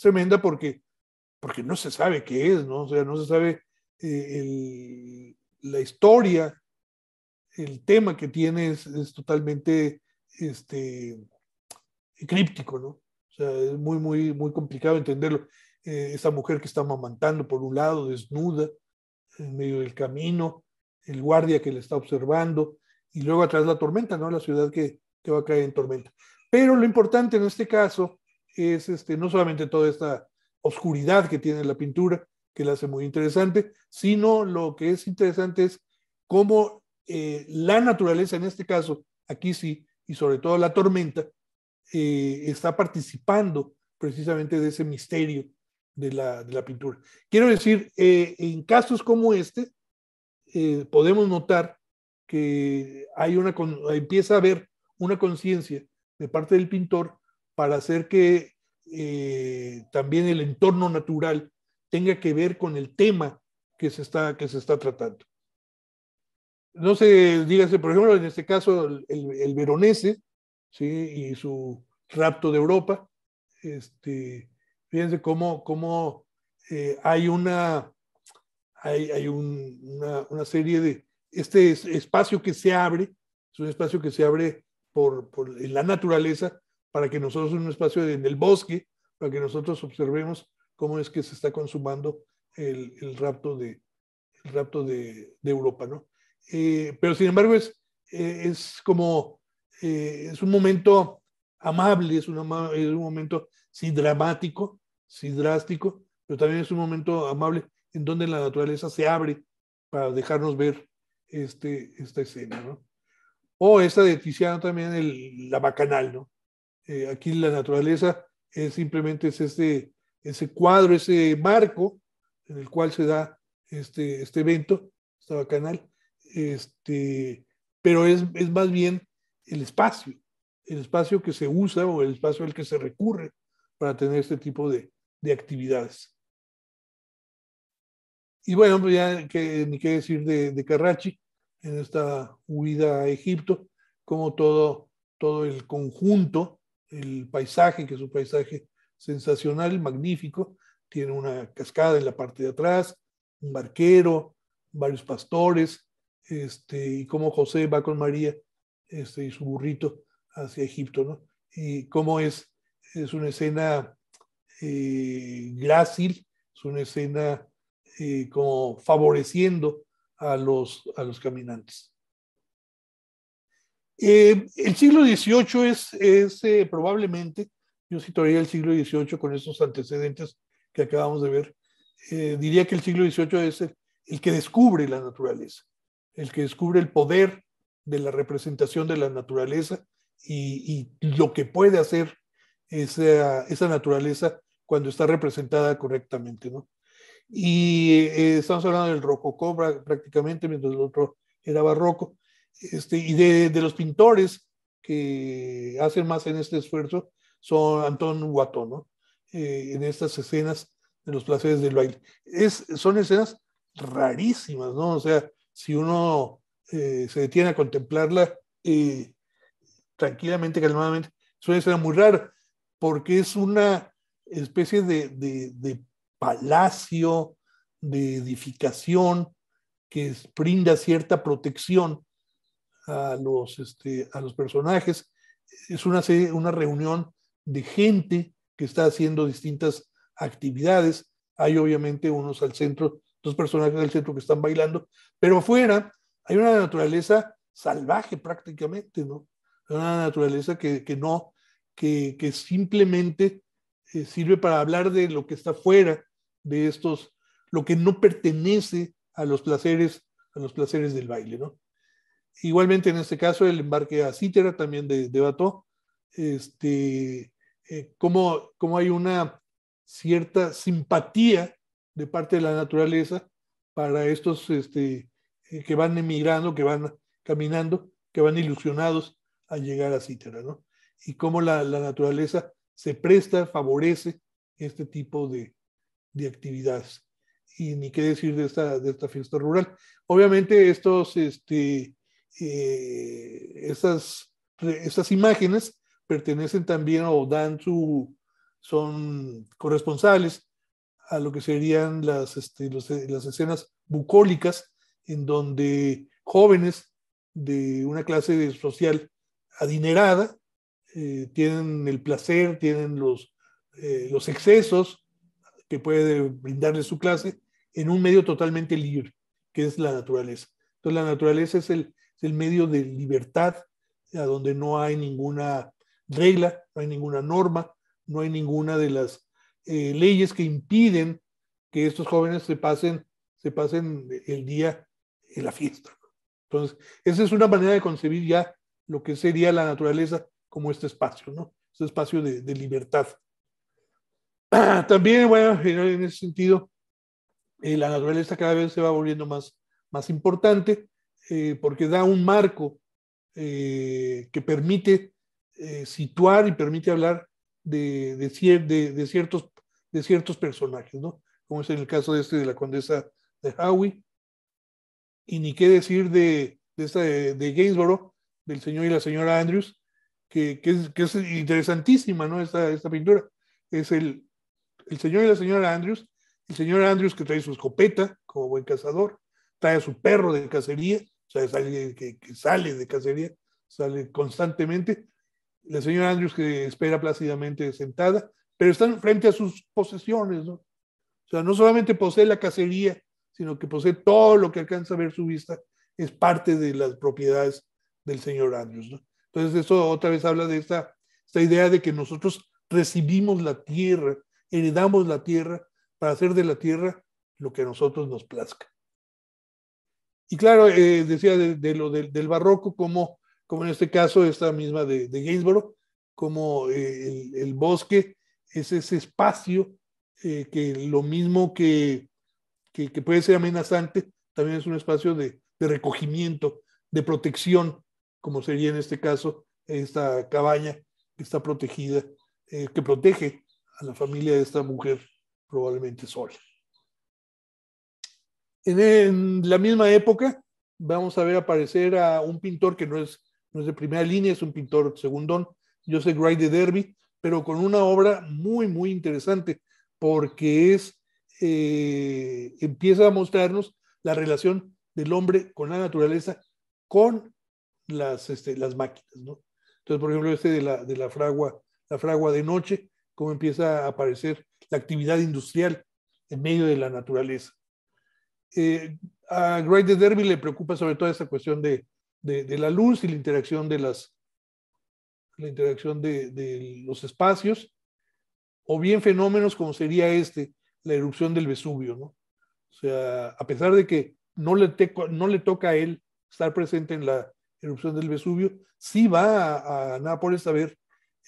tremenda porque no se sabe qué es, ¿no? O sea, no se sabe la historia, el tema que tiene es totalmente críptico, ¿no? O sea, es muy, muy, muy complicado entenderlo. Esa mujer que está amamantando por un lado, desnuda, en medio del camino, el guardia que le está observando, y luego atrás la tormenta, ¿no? La ciudad que va a caer en tormenta. Pero lo importante en este caso es no solamente toda esta oscuridad que tiene la pintura, que la hace muy interesante, sino lo que es interesante es cómo la naturaleza, en este caso, aquí sí, y sobre todo la tormenta, está participando precisamente de ese misterio de la pintura. Quiero decir, en casos como este, podemos notar que empieza a haber una conciencia de parte del pintor para hacer que también el entorno natural tenga que ver con el tema que se está tratando. No sé, dígase, por ejemplo, en este caso, el Veronese, ¿sí? Y su rapto de Europa. Fíjense cómo hay una serie de espacio que se abre, es un espacio que se abre en la naturaleza para que nosotros, en un espacio en el bosque, para que nosotros observemos cómo es que se está consumando el rapto de Europa, ¿no? Pero sin embargo es como, es un momento amable, es un momento sí dramático, sí drástico, pero también es un momento amable en donde la naturaleza se abre para dejarnos ver esta escena, ¿no? O esta de Tiziano también, la bacanal, ¿no? Aquí la naturaleza simplemente es ese cuadro, ese marco en el cual se da este evento, esta bacanal, pero es más bien el espacio que se usa o el espacio al que se recurre para tener este tipo de actividades. Y bueno, pues ya ni qué decir de Carracci en esta huida a Egipto, como todo el conjunto, el paisaje, que es un paisaje sensacional, magnífico, tiene una cascada en la parte de atrás, un barquero, varios pastores, y cómo José va con María y su burrito hacia Egipto, ¿no? Y cómo es una escena grácil, es una escena como favoreciendo a los caminantes. El siglo XVIII es probablemente, yo situaría el siglo XVIII con estos antecedentes que acabamos de ver, diría que el siglo XVIII es el que descubre la naturaleza, el que descubre el poder de la representación de la naturaleza y lo que puede hacer esa naturaleza cuando está representada correctamente, ¿no? Y estamos hablando del rococó prácticamente, mientras el otro era barroco, y de los pintores que hacen más en este esfuerzo son Antón Watteau, ¿no? En estas escenas de los placeres del baile. Son escenas rarísimas, ¿no? O sea, si uno se detiene a contemplarla tranquilamente, calmadamente, es una escena muy rara, porque es una especie de palacio, de edificación que brinda cierta protección a los personajes. Es una reunión de gente que está haciendo distintas actividades. Hay obviamente unos al centro, dos personajes al centro que están bailando, pero afuera hay una naturaleza salvaje prácticamente, ¿no? Una naturaleza que simplemente sirve para hablar de lo que está fuera de lo que no pertenece a los placeres del baile, ¿no? Igualmente en este caso el embarque a Cítera también de Watteau, cómo hay una cierta simpatía de parte de la naturaleza para estos que van emigrando, que van caminando, que van ilusionados a llegar a Cítera, ¿no? Y cómo la naturaleza se presta, favorece este tipo de actividades. Y ni qué decir de esta fiesta rural. Obviamente estas imágenes pertenecen también o son corresponsales a lo que serían las escenas bucólicas, en donde jóvenes de una clase social adinerada tienen el placer, tienen los excesos que puede brindarles su clase en un medio totalmente libre, que es la naturaleza. Entonces la naturaleza es el medio de libertad, a donde no hay ninguna regla, no hay ninguna norma, no hay ninguna de las leyes que impiden que estos jóvenes se pasen el día en la fiesta. Entonces, esa es una manera de concebir ya lo que sería la naturaleza como este espacio, ¿no? Este espacio de libertad. También, bueno, en ese sentido, la naturaleza cada vez se va volviendo más importante porque da un marco que permite situar y permite hablar de ciertos personajes, ¿no? Como es en el caso de la condesa de Howe, y ni qué decir de Gainsborough, del señor y la señora Andrews, que es interesantísima, ¿no? Esta pintura. Es el señor y la señora Andrews, el señor Andrews que trae su escopeta como buen cazador, trae a su perro de cacería, o sea, es alguien que sale de cacería, sale constantemente. La señora Andrews que espera plácidamente sentada, pero están frente a sus posesiones, ¿no? O sea, no solamente posee la cacería, sino que posee todo lo que alcanza a ver su vista, es parte de las propiedades del señor Andrews, ¿no? Entonces eso otra vez habla de esta idea de que nosotros recibimos la tierra, heredamos la tierra para hacer de la tierra lo que a nosotros nos plazca. Y claro, decía del barroco, como en este caso, esta misma de Gainsborough, como el bosque es ese espacio que lo mismo que puede ser amenazante, también es un espacio de recogimiento, de protección, como sería en este caso esta cabaña que está protegida, que protege a la familia de esta mujer probablemente sola. En la misma época vamos a ver aparecer a un pintor que no es de primera línea, es un pintor segundón, Joseph Wright de Derby, pero con una obra muy interesante, porque empieza a mostrarnos la relación del hombre con la naturaleza, con las máquinas, ¿no? Entonces, por ejemplo, de la fragua de noche, cómo empieza a aparecer la actividad industrial en medio de la naturaleza. A Wright de Derby le preocupa sobre todo esta cuestión de la luz y la interacción de los espacios, o bien fenómenos como sería la erupción del Vesubio, ¿no? O sea, a pesar de que no le toca a él estar presente en la erupción del Vesubio, sí va a Nápoles a ver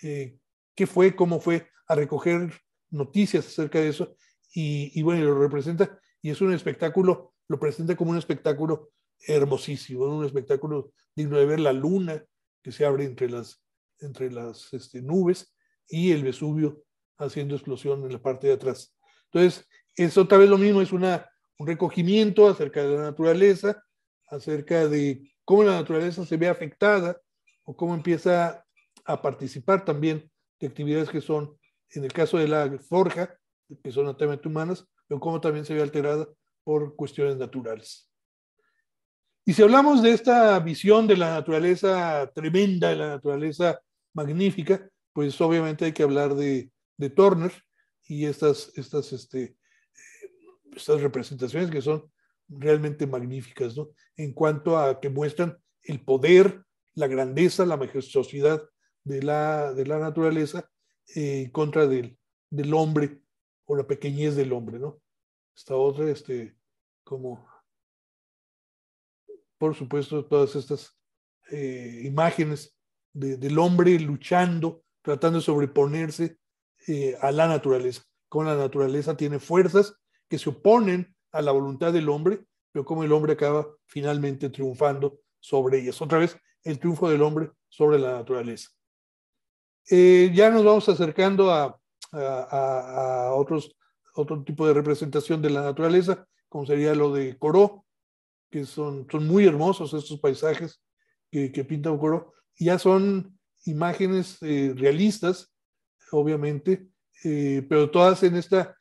qué fue, cómo fue, a recoger noticias acerca de eso, y bueno, lo representa, y es un espectáculo, lo presenta como un espectáculo hermosísimo, un espectáculo digno de ver la luna que se abre entre las nubes y el Vesubio haciendo explosión en la parte de atrás. Entonces, es otra vez lo mismo, es un recogimiento acerca de la naturaleza, acerca de cómo la naturaleza se ve afectada o cómo empieza a participar también de actividades que son, en el caso de la forja, que son altamente humanas, pero cómo también se ve alterada por cuestiones naturales. Y si hablamos de esta visión de la naturaleza tremenda, de la naturaleza magnífica, pues obviamente hay que hablar de Turner y estas representaciones que son realmente magníficas, ¿no? En cuanto a que muestran el poder, la grandeza, la majestuosidad de la naturaleza contra del hombre o la pequeñez del hombre, ¿no? Esta otra, como por supuesto todas estas imágenes del hombre luchando, tratando de sobreponerse a la naturaleza, como la naturaleza tiene fuerzas que se oponen a la voluntad del hombre, pero como el hombre acaba finalmente triunfando sobre ellas. Otra vez, el triunfo del hombre sobre la naturaleza. Ya nos vamos acercando a otro tipo de representación de la naturaleza, como sería lo de Corot, que son muy hermosos estos paisajes que pinta Corot. Ya son imágenes realistas, obviamente, pero todas en esta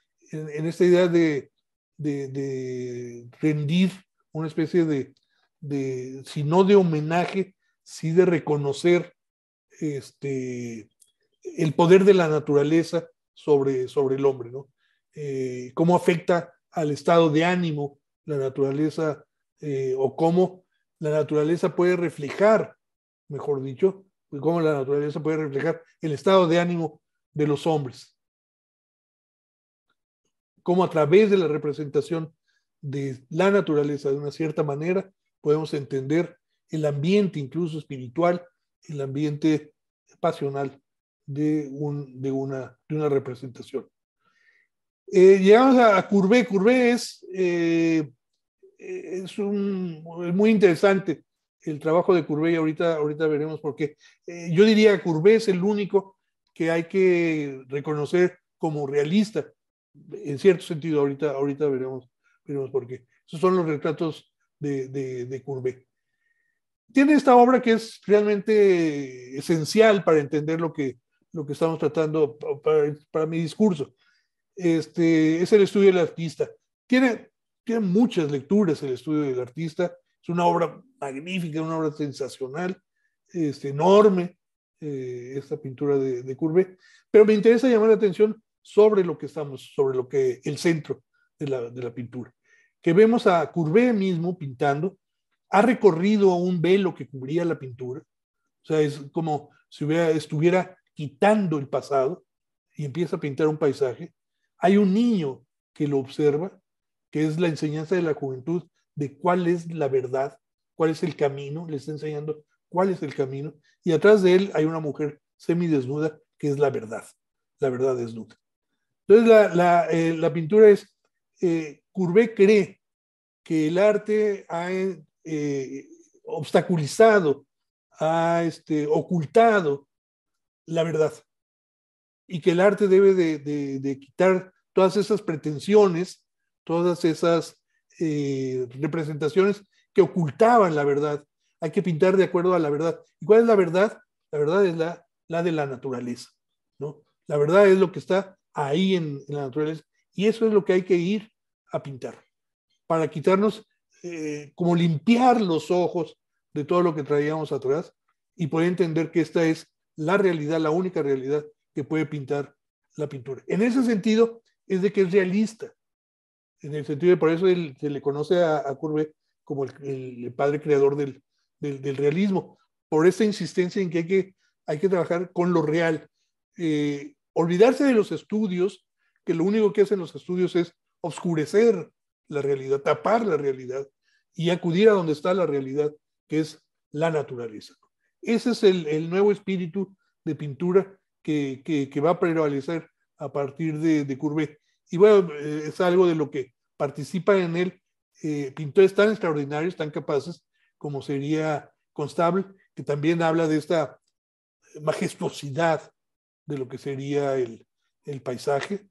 idea de rendir una especie si no de homenaje, sí de reconocer el poder de la naturaleza sobre el hombre, ¿no? Cómo afecta al estado de ánimo la naturaleza, o cómo la naturaleza puede reflejar, mejor dicho, cómo la naturaleza puede reflejar el estado de ánimo de los hombres. Cómo a través de la representación de la naturaleza de una cierta manera podemos entender el ambiente incluso espiritual, el ambiente pasional de una representación. Llegamos a Courbet. Courbet es muy interesante el trabajo de Courbet, y ahorita veremos por qué. Yo diría que Courbet es el único que hay que reconocer como realista, en cierto sentido. Ahorita veremos por qué. Esos son los retratos de Courbet. Tiene esta obra que es realmente esencial para entender lo que estamos tratando para mi discurso. Es el estudio del artista. Tiene muchas lecturas el estudio del artista. Es una obra magnífica, una obra sensacional, enorme, esta pintura de Courbet. Pero me interesa llamar la atención sobre el centro de la pintura. Que vemos a Courbet mismo pintando, ha recorrido un velo que cubría la pintura. O sea, es como si estuviera quitando el pasado y empieza a pintar un paisaje. Hay un niño que lo observa, que es la enseñanza de la juventud de cuál es la verdad, cuál es el camino, le está enseñando cuál es el camino, y atrás de él hay una mujer semidesnuda que es la verdad desnuda. Entonces la pintura es, Courbet cree que el arte ha obstaculizado, ha ocultado la verdad, y que el arte debe de quitar todas esas pretensiones, todas esas representaciones que ocultaban la verdad. Hay que pintar de acuerdo a la verdad. ¿Y cuál es la verdad? La verdad es la de la naturaleza, ¿no? La verdad es lo que está ahí en la naturaleza, y eso es lo que hay que ir a pintar, para quitarnos, como limpiar los ojos de todo lo que traíamos atrás y poder entender que esta es la realidad, la única realidad que puede pintar la pintura. En ese sentido, es de que es realista. En el sentido de, por eso se le conoce a Courbet como el padre creador del realismo, por esa insistencia en que hay que trabajar con lo real. Olvidarse de los estudios, que lo único que hacen los estudios es oscurecer la realidad, tapar la realidad, y acudir a donde está la realidad, que es la naturaleza. Ese es el nuevo espíritu de pintura que va a prevalecer a partir de Courbet. Y bueno, es algo de lo que participa en él pintores tan extraordinarios, tan capaces, como sería Constable, que también habla de esta majestuosidad de lo que sería el paisaje,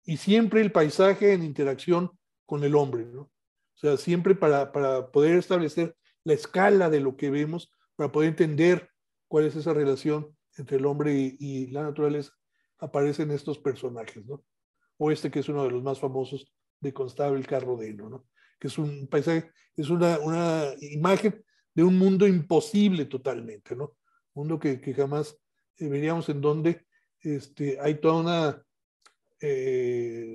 y siempre el paisaje en interacción con el hombre, ¿no? O sea, siempre para poder establecer la escala de lo que vemos, para poder entender cuál es esa relación entre el hombre y la naturaleza, aparecen estos personajes, ¿no? O que es uno de los más famosos de Constable, el Carrodeno, ¿no? Que es un paisaje, es una imagen de un mundo imposible totalmente, ¿no? Un mundo que jamás veríamos, en donde hay toda una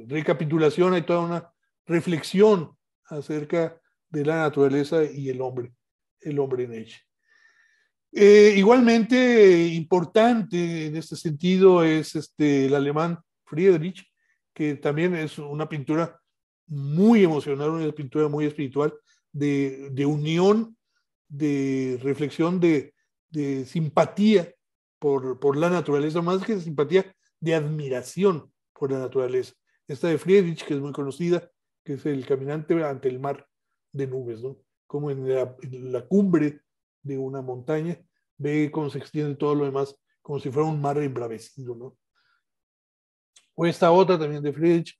recapitulación, hay toda una reflexión acerca de la naturaleza y el hombre en ella. Igualmente importante en este sentido es el alemán Friedrich, que también es una pintura muy emocional, una pintura muy espiritual, de unión, de reflexión, de simpatía por la naturaleza, más que de simpatía, de admiración por la naturaleza. Esta de Friedrich, que es muy conocida, que es el caminante ante el mar de nubes, ¿no? Como en la cumbre de una montaña, ve cómo se extiende todo lo demás, como si fuera un mar embravecido, ¿no? O esta otra también de Friedrich,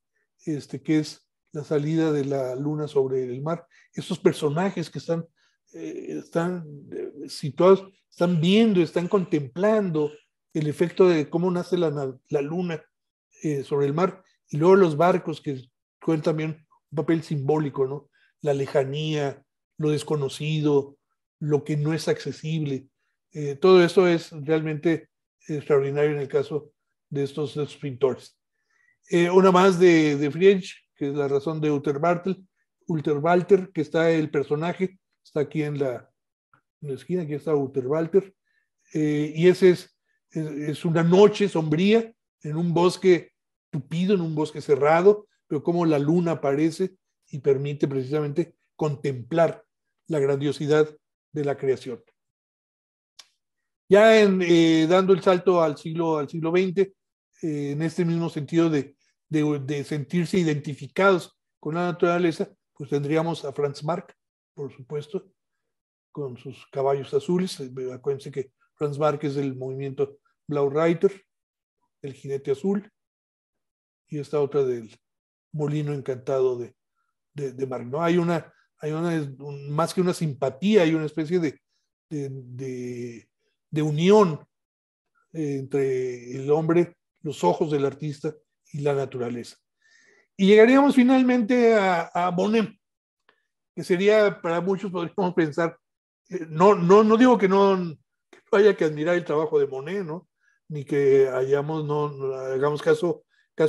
que es la salida de la luna sobre el mar. Estos personajes que están situados, están viendo, están contemplando el efecto de cómo nace la luna sobre el mar, y luego los barcos que juegan también un papel simbólico, ¿no? La lejanía, lo desconocido, lo que no es accesible, Todo eso es realmente extraordinario en el caso de estos pintores. Una más de Friedrich, que es La razón de Unterwalter, que está el personaje, está aquí en la esquina, aquí está Unterwalter, y ese es una noche sombría en un bosque tupido, en un bosque cerrado, pero como la luna aparece y permite precisamente contemplar la grandiosidad de la creación. Ya dando el salto al siglo XX, en este mismo sentido de sentirse identificados con la naturaleza, pues tendríamos a Franz Marc, por supuesto, con sus caballos azules. Acuérdense que Franz Marc es del movimiento Blau Reiter, el jinete azul, y esta otra del molino encantado de Marc, ¿no? Más que una simpatía, hay una especie de unión entre el hombre, los ojos del artista y la naturaleza. Y llegaríamos finalmente a Monet, que sería, para muchos podríamos pensar, no digo que no haya que admirar el trabajo de Monet, ¿no? Ni que no hagamos caso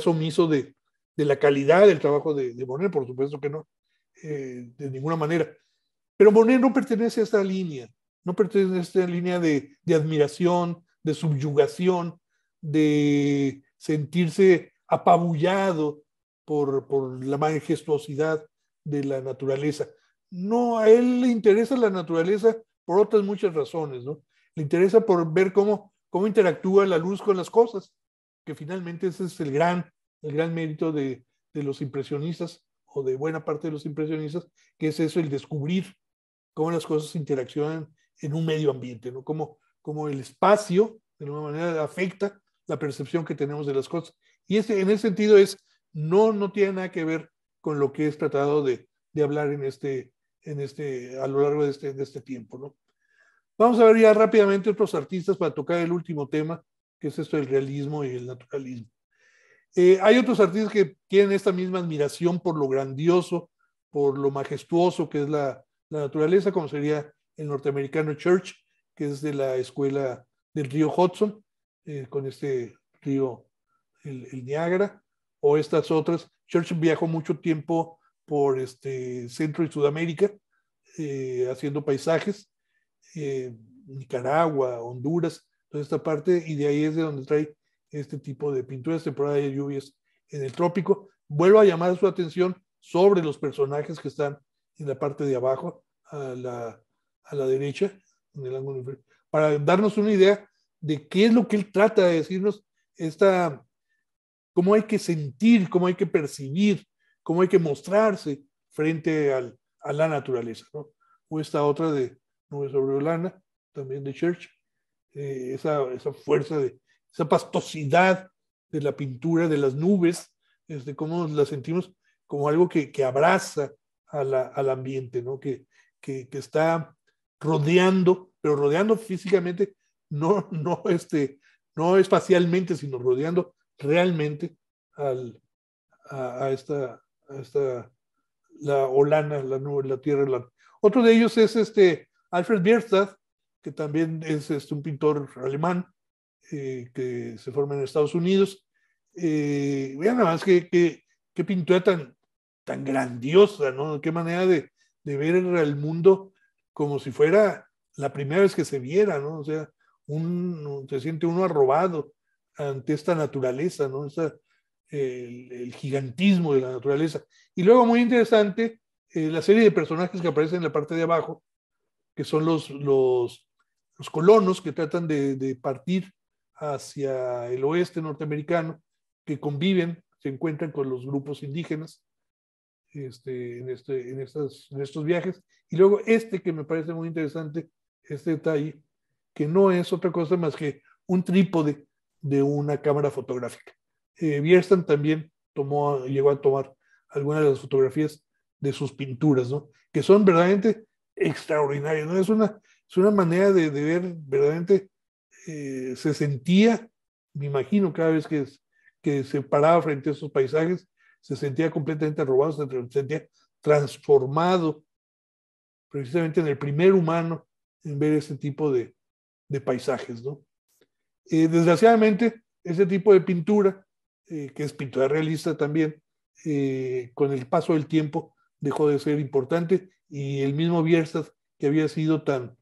omiso de la calidad del trabajo de Monet, por supuesto que no, de ninguna manera. Pero Monet no pertenece a esta línea, no pertenece a esta línea de admiración, de subyugación, de sentirse apabullado por la majestuosidad de la naturaleza. No, a él le interesa la naturaleza por otras muchas razones, ¿no? Le interesa por ver cómo interactúa la luz con las cosas, que finalmente ese es el gran mérito de los impresionistas, o de buena parte de los impresionistas, que es eso, el descubrir cómo las cosas interaccionan en un medio ambiente, ¿no? Cómo el espacio, de alguna manera, afecta la percepción que tenemos de las cosas. Y en ese sentido no tiene nada que ver con lo que es tratado de hablar a lo largo de este tiempo, ¿no? Vamos a ver ya rápidamente otros artistas para tocar el último tema, que es esto del realismo y el naturalismo. Hay otros artistas que tienen esta misma admiración por lo grandioso, por lo majestuoso que es la naturaleza, como sería el norteamericano Church, que es de la escuela del río Hudson, con este río, el Niágara, o estas otras. Church viajó mucho tiempo por Centro y Sudamérica, haciendo paisajes, Nicaragua, Honduras, toda esta parte, y de ahí es de donde trae este tipo de pinturas, temporada de lluvias en el trópico. Vuelvo a llamar su atención sobre los personajes que están en la parte de abajo, a la derecha, en el ángulo, para darnos una idea de qué es lo que él trata de decirnos, cómo hay que sentir, cómo hay que percibir, cómo hay que mostrarse frente a la naturaleza, ¿no? O esta otra de Nubes sobre Lana, también de Church, esa fuerza, esa pastosidad de la pintura, de las nubes, cómo las sentimos como algo que abraza al ambiente, ¿no? Que está rodeando, pero rodeando físicamente, no espacialmente, sino rodeando realmente a esta la Olana, la nube, la tierra. Otro de ellos es Alfred Bierstadt, que también es un pintor alemán, que se forma en Estados Unidos. Vean nada más qué pintura tan grandiosa, ¿no? Qué manera de ver el mundo como si fuera la primera vez que se viera, ¿no? O sea, se siente uno arrobado ante esta naturaleza, ¿no? El gigantismo de la naturaleza. Y luego, muy interesante, la serie de personajes que aparecen en la parte de abajo, que son los colonos que tratan de partir hacia el oeste norteamericano, que conviven, se encuentran con los grupos indígenas en estos viajes. Y luego que me parece muy interesante, este detalle, que no es otra cosa más que un trípode de una cámara fotográfica. Bierstadt también llegó a tomar algunas de las fotografías de sus pinturas, ¿no? Que son verdaderamente extraordinarias, ¿no? Es una manera de ver verdaderamente, se sentía, me imagino, cada vez que se paraba frente a esos paisajes, se sentía completamente robado, se sentía transformado precisamente en el primer humano en ver ese tipo de de paisajes, ¿no? Desgraciadamente, ese tipo de pintura, que es pintura realista también, con el paso del tiempo dejó de ser importante y el mismo Bierstadt, que había sido tan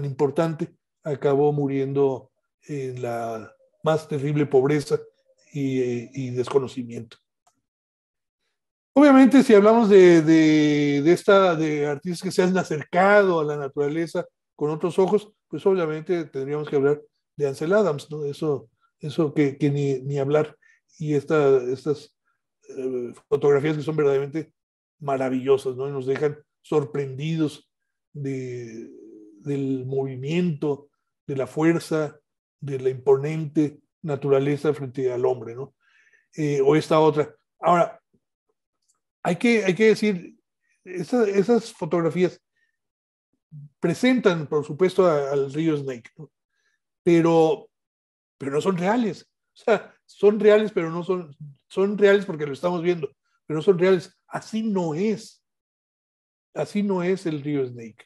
importante, acabó muriendo en la más terrible pobreza y desconocimiento. Obviamente, si hablamos de artistas que se han acercado a la naturaleza con otros ojos, pues obviamente tendríamos que hablar de Ansel Adams, ¿no? Eso que ni hablar. Y estas fotografías que son verdaderamente maravillosas, ¿no? Y nos dejan sorprendidos del movimiento, de la fuerza, de la imponente naturaleza frente al hombre, ¿no? O esta otra. Ahora, hay que decir, esas fotografías presentan, por supuesto, al río Snake, ¿no? pero, pero no son reales. O sea, son reales, pero no son reales porque lo estamos viendo, pero no son reales. Así no es. Así no es el río Snake.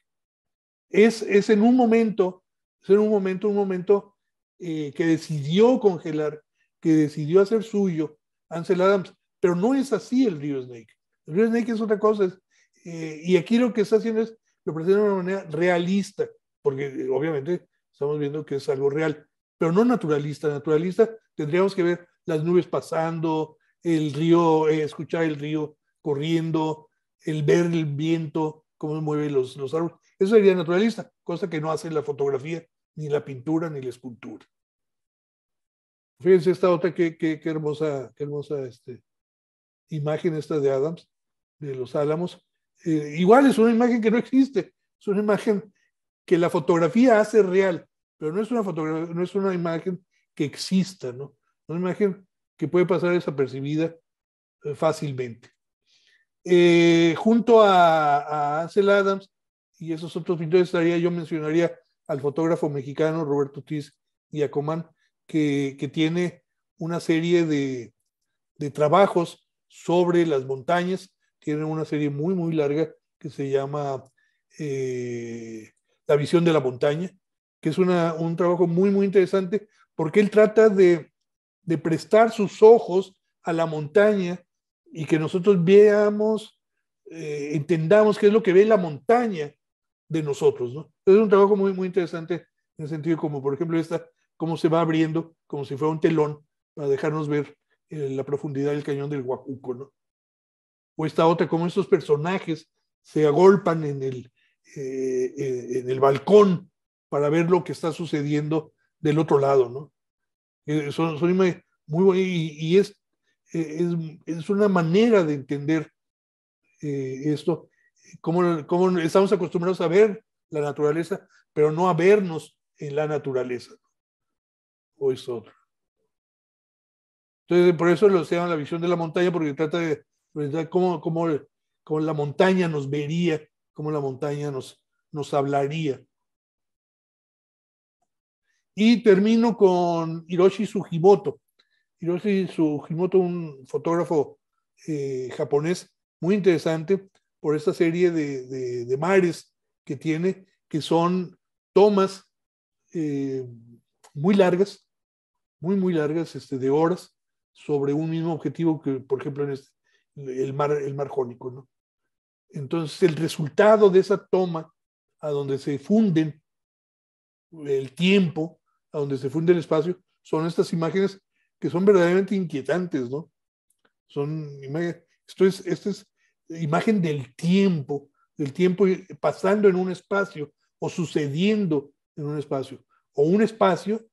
Es en un momento, un momento que decidió congelar, que decidió hacer suyo Ansel Adams, pero no es así el río Snake. El río Snake es otra cosa, y aquí lo que está haciendo es, lo presenta de una manera realista, porque obviamente estamos viendo que es algo real, pero no naturalista. Naturalista tendríamos que ver las nubes pasando, el río, escuchar el río corriendo, el ver el viento, cómo mueve los árboles. Eso sería naturalista, cosa que no hace la fotografía, ni la pintura, ni la escultura. Fíjense esta otra, qué hermosa imagen esta de Adams, de los Álamos. Igual es una imagen que no existe, es una imagen que la fotografía hace real, pero no es una fotografía, no es una imagen que exista, ¿no? Una imagen que puede pasar desapercibida fácilmente. Junto a Ansel Adams y esos otros pintores yo mencionaría al fotógrafo mexicano Roberto Ortiz Giacomán, que tiene una serie de trabajos sobre las montañas. Tiene una serie muy larga que se llama La visión de la montaña, que es un trabajo muy interesante porque él trata de prestar sus ojos a la montaña y que nosotros veamos, entendamos qué es lo que ve la montaña de nosotros, ¿no? Es un trabajo muy interesante en el sentido como, por ejemplo, cómo se va abriendo como si fuera un telón para dejarnos ver la profundidad del cañón del Huajuco, ¿no? O esta otra, como estos personajes se agolpan en el balcón para ver lo que está sucediendo del otro lado, ¿no? Son muy buenas y es una manera de entender esto, cómo estamos acostumbrados a ver la naturaleza, pero no a vernos en la naturaleza, ¿no? O esto otro. Entonces, por eso lo se llama la visión de la montaña, porque trata de ver cómo la montaña nos vería, cómo la montaña nos hablaría. Y termino con Hiroshi Sugimoto. Hiroshi Sugimoto, un fotógrafo japonés muy interesante por esta serie de mares que tiene, que son tomas muy largas, muy largas, de horas, sobre un mismo objetivo que, por ejemplo, en el mar Jónico, ¿no? Entonces, el resultado de esa toma, a donde se funden el tiempo, a donde se funde el espacio, son estas imágenes que son verdaderamente inquietantes, ¿no? Esta es imagen del tiempo pasando en un espacio o sucediendo en un espacio, o un espacio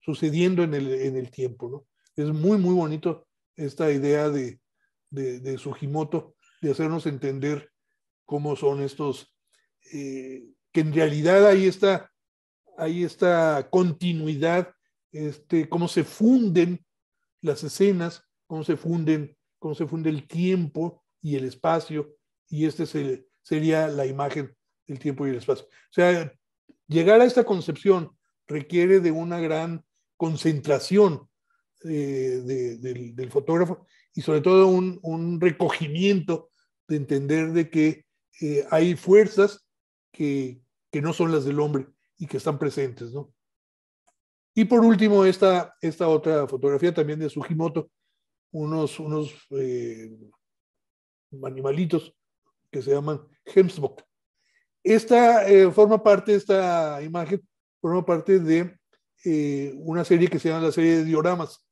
sucediendo en el tiempo, ¿no? Es muy bonito esta idea de Sugimoto, de hacernos entender cómo son estos, que en realidad hay esta continuidad, cómo se funden las escenas, cómo se funde el tiempo y el espacio, y sería la imagen del tiempo y el espacio. O sea, llegar a esta concepción requiere de una gran concentración del fotógrafo y sobre todo un recogimiento de entender de que hay fuerzas que no son las del hombre y que están presentes, ¿no? Y por último, esta otra fotografía también de Sugimoto, unos animalitos que se llaman Hemsbok. Esta esta imagen forma parte de una serie que se llama la serie de dioramas.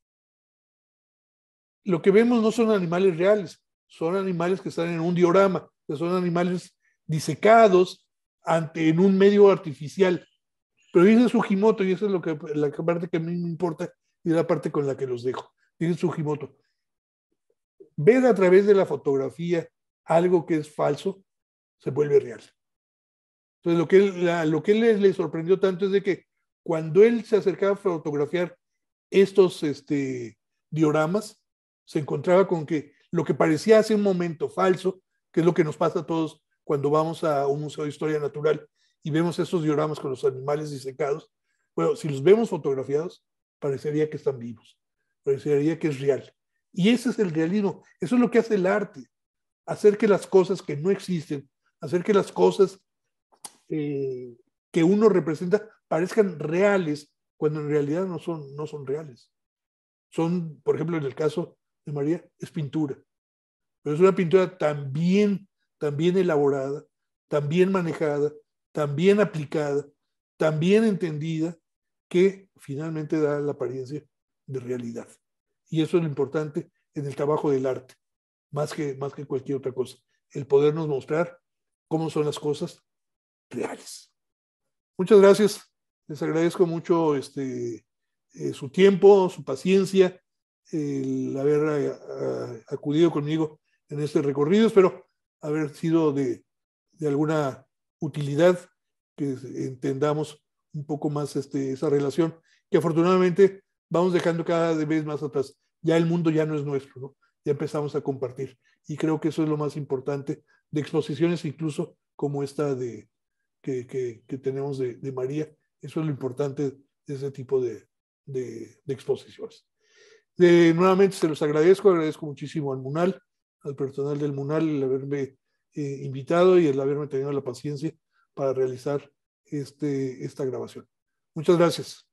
Lo que vemos no son animales reales, son animales que están en un diorama, que son animales disecados en un medio artificial. Pero dice Sugimoto, y esa es la parte que a mí me importa, y es la parte con la que los dejo. Dice Sugimoto, ver a través de la fotografía algo que es falso, se vuelve real. Entonces, lo que él le sorprendió tanto es de que cuando él se acercaba a fotografiar estos dioramas, se encontraba con que lo que parecía hace un momento falso, que es lo que nos pasa a todos cuando vamos a un museo de historia natural y vemos estos dioramas con los animales disecados, bueno, si los vemos fotografiados, parecería que están vivos, parecería que es real. Y ese es el realismo, eso es lo que hace el arte, hacer que las cosas que no existen, hacer que las cosas que uno representa parezcan reales cuando en realidad no son reales. Son, por ejemplo, en el caso de María, es pintura. Pero es una pintura tan bien elaborada, tan bien manejada, tan bien aplicada, tan bien entendida, que finalmente da la apariencia de realidad. Y eso es lo importante en el trabajo del arte, más que cualquier otra cosa. El podernos mostrar cómo son las cosas reales. Muchas gracias. Les agradezco mucho su tiempo, su paciencia, el haber acudido conmigo en este recorrido. Espero haber sido de alguna utilidad, que entendamos un poco más esa relación, que afortunadamente vamos dejando cada vez más atrás. Ya el mundo ya no es nuestro, ¿no? Ya empezamos a compartir. Y creo que eso es lo más importante de exposiciones, incluso como esta que tenemos de María. Eso es lo importante de ese tipo de exposiciones. Nuevamente se los agradezco muchísimo al MUNAL, al personal del MUNAL, el haberme invitado y el haberme tenido la paciencia para realizar esta grabación. Muchas gracias.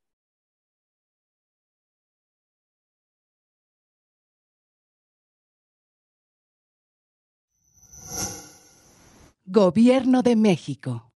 Gobierno de México.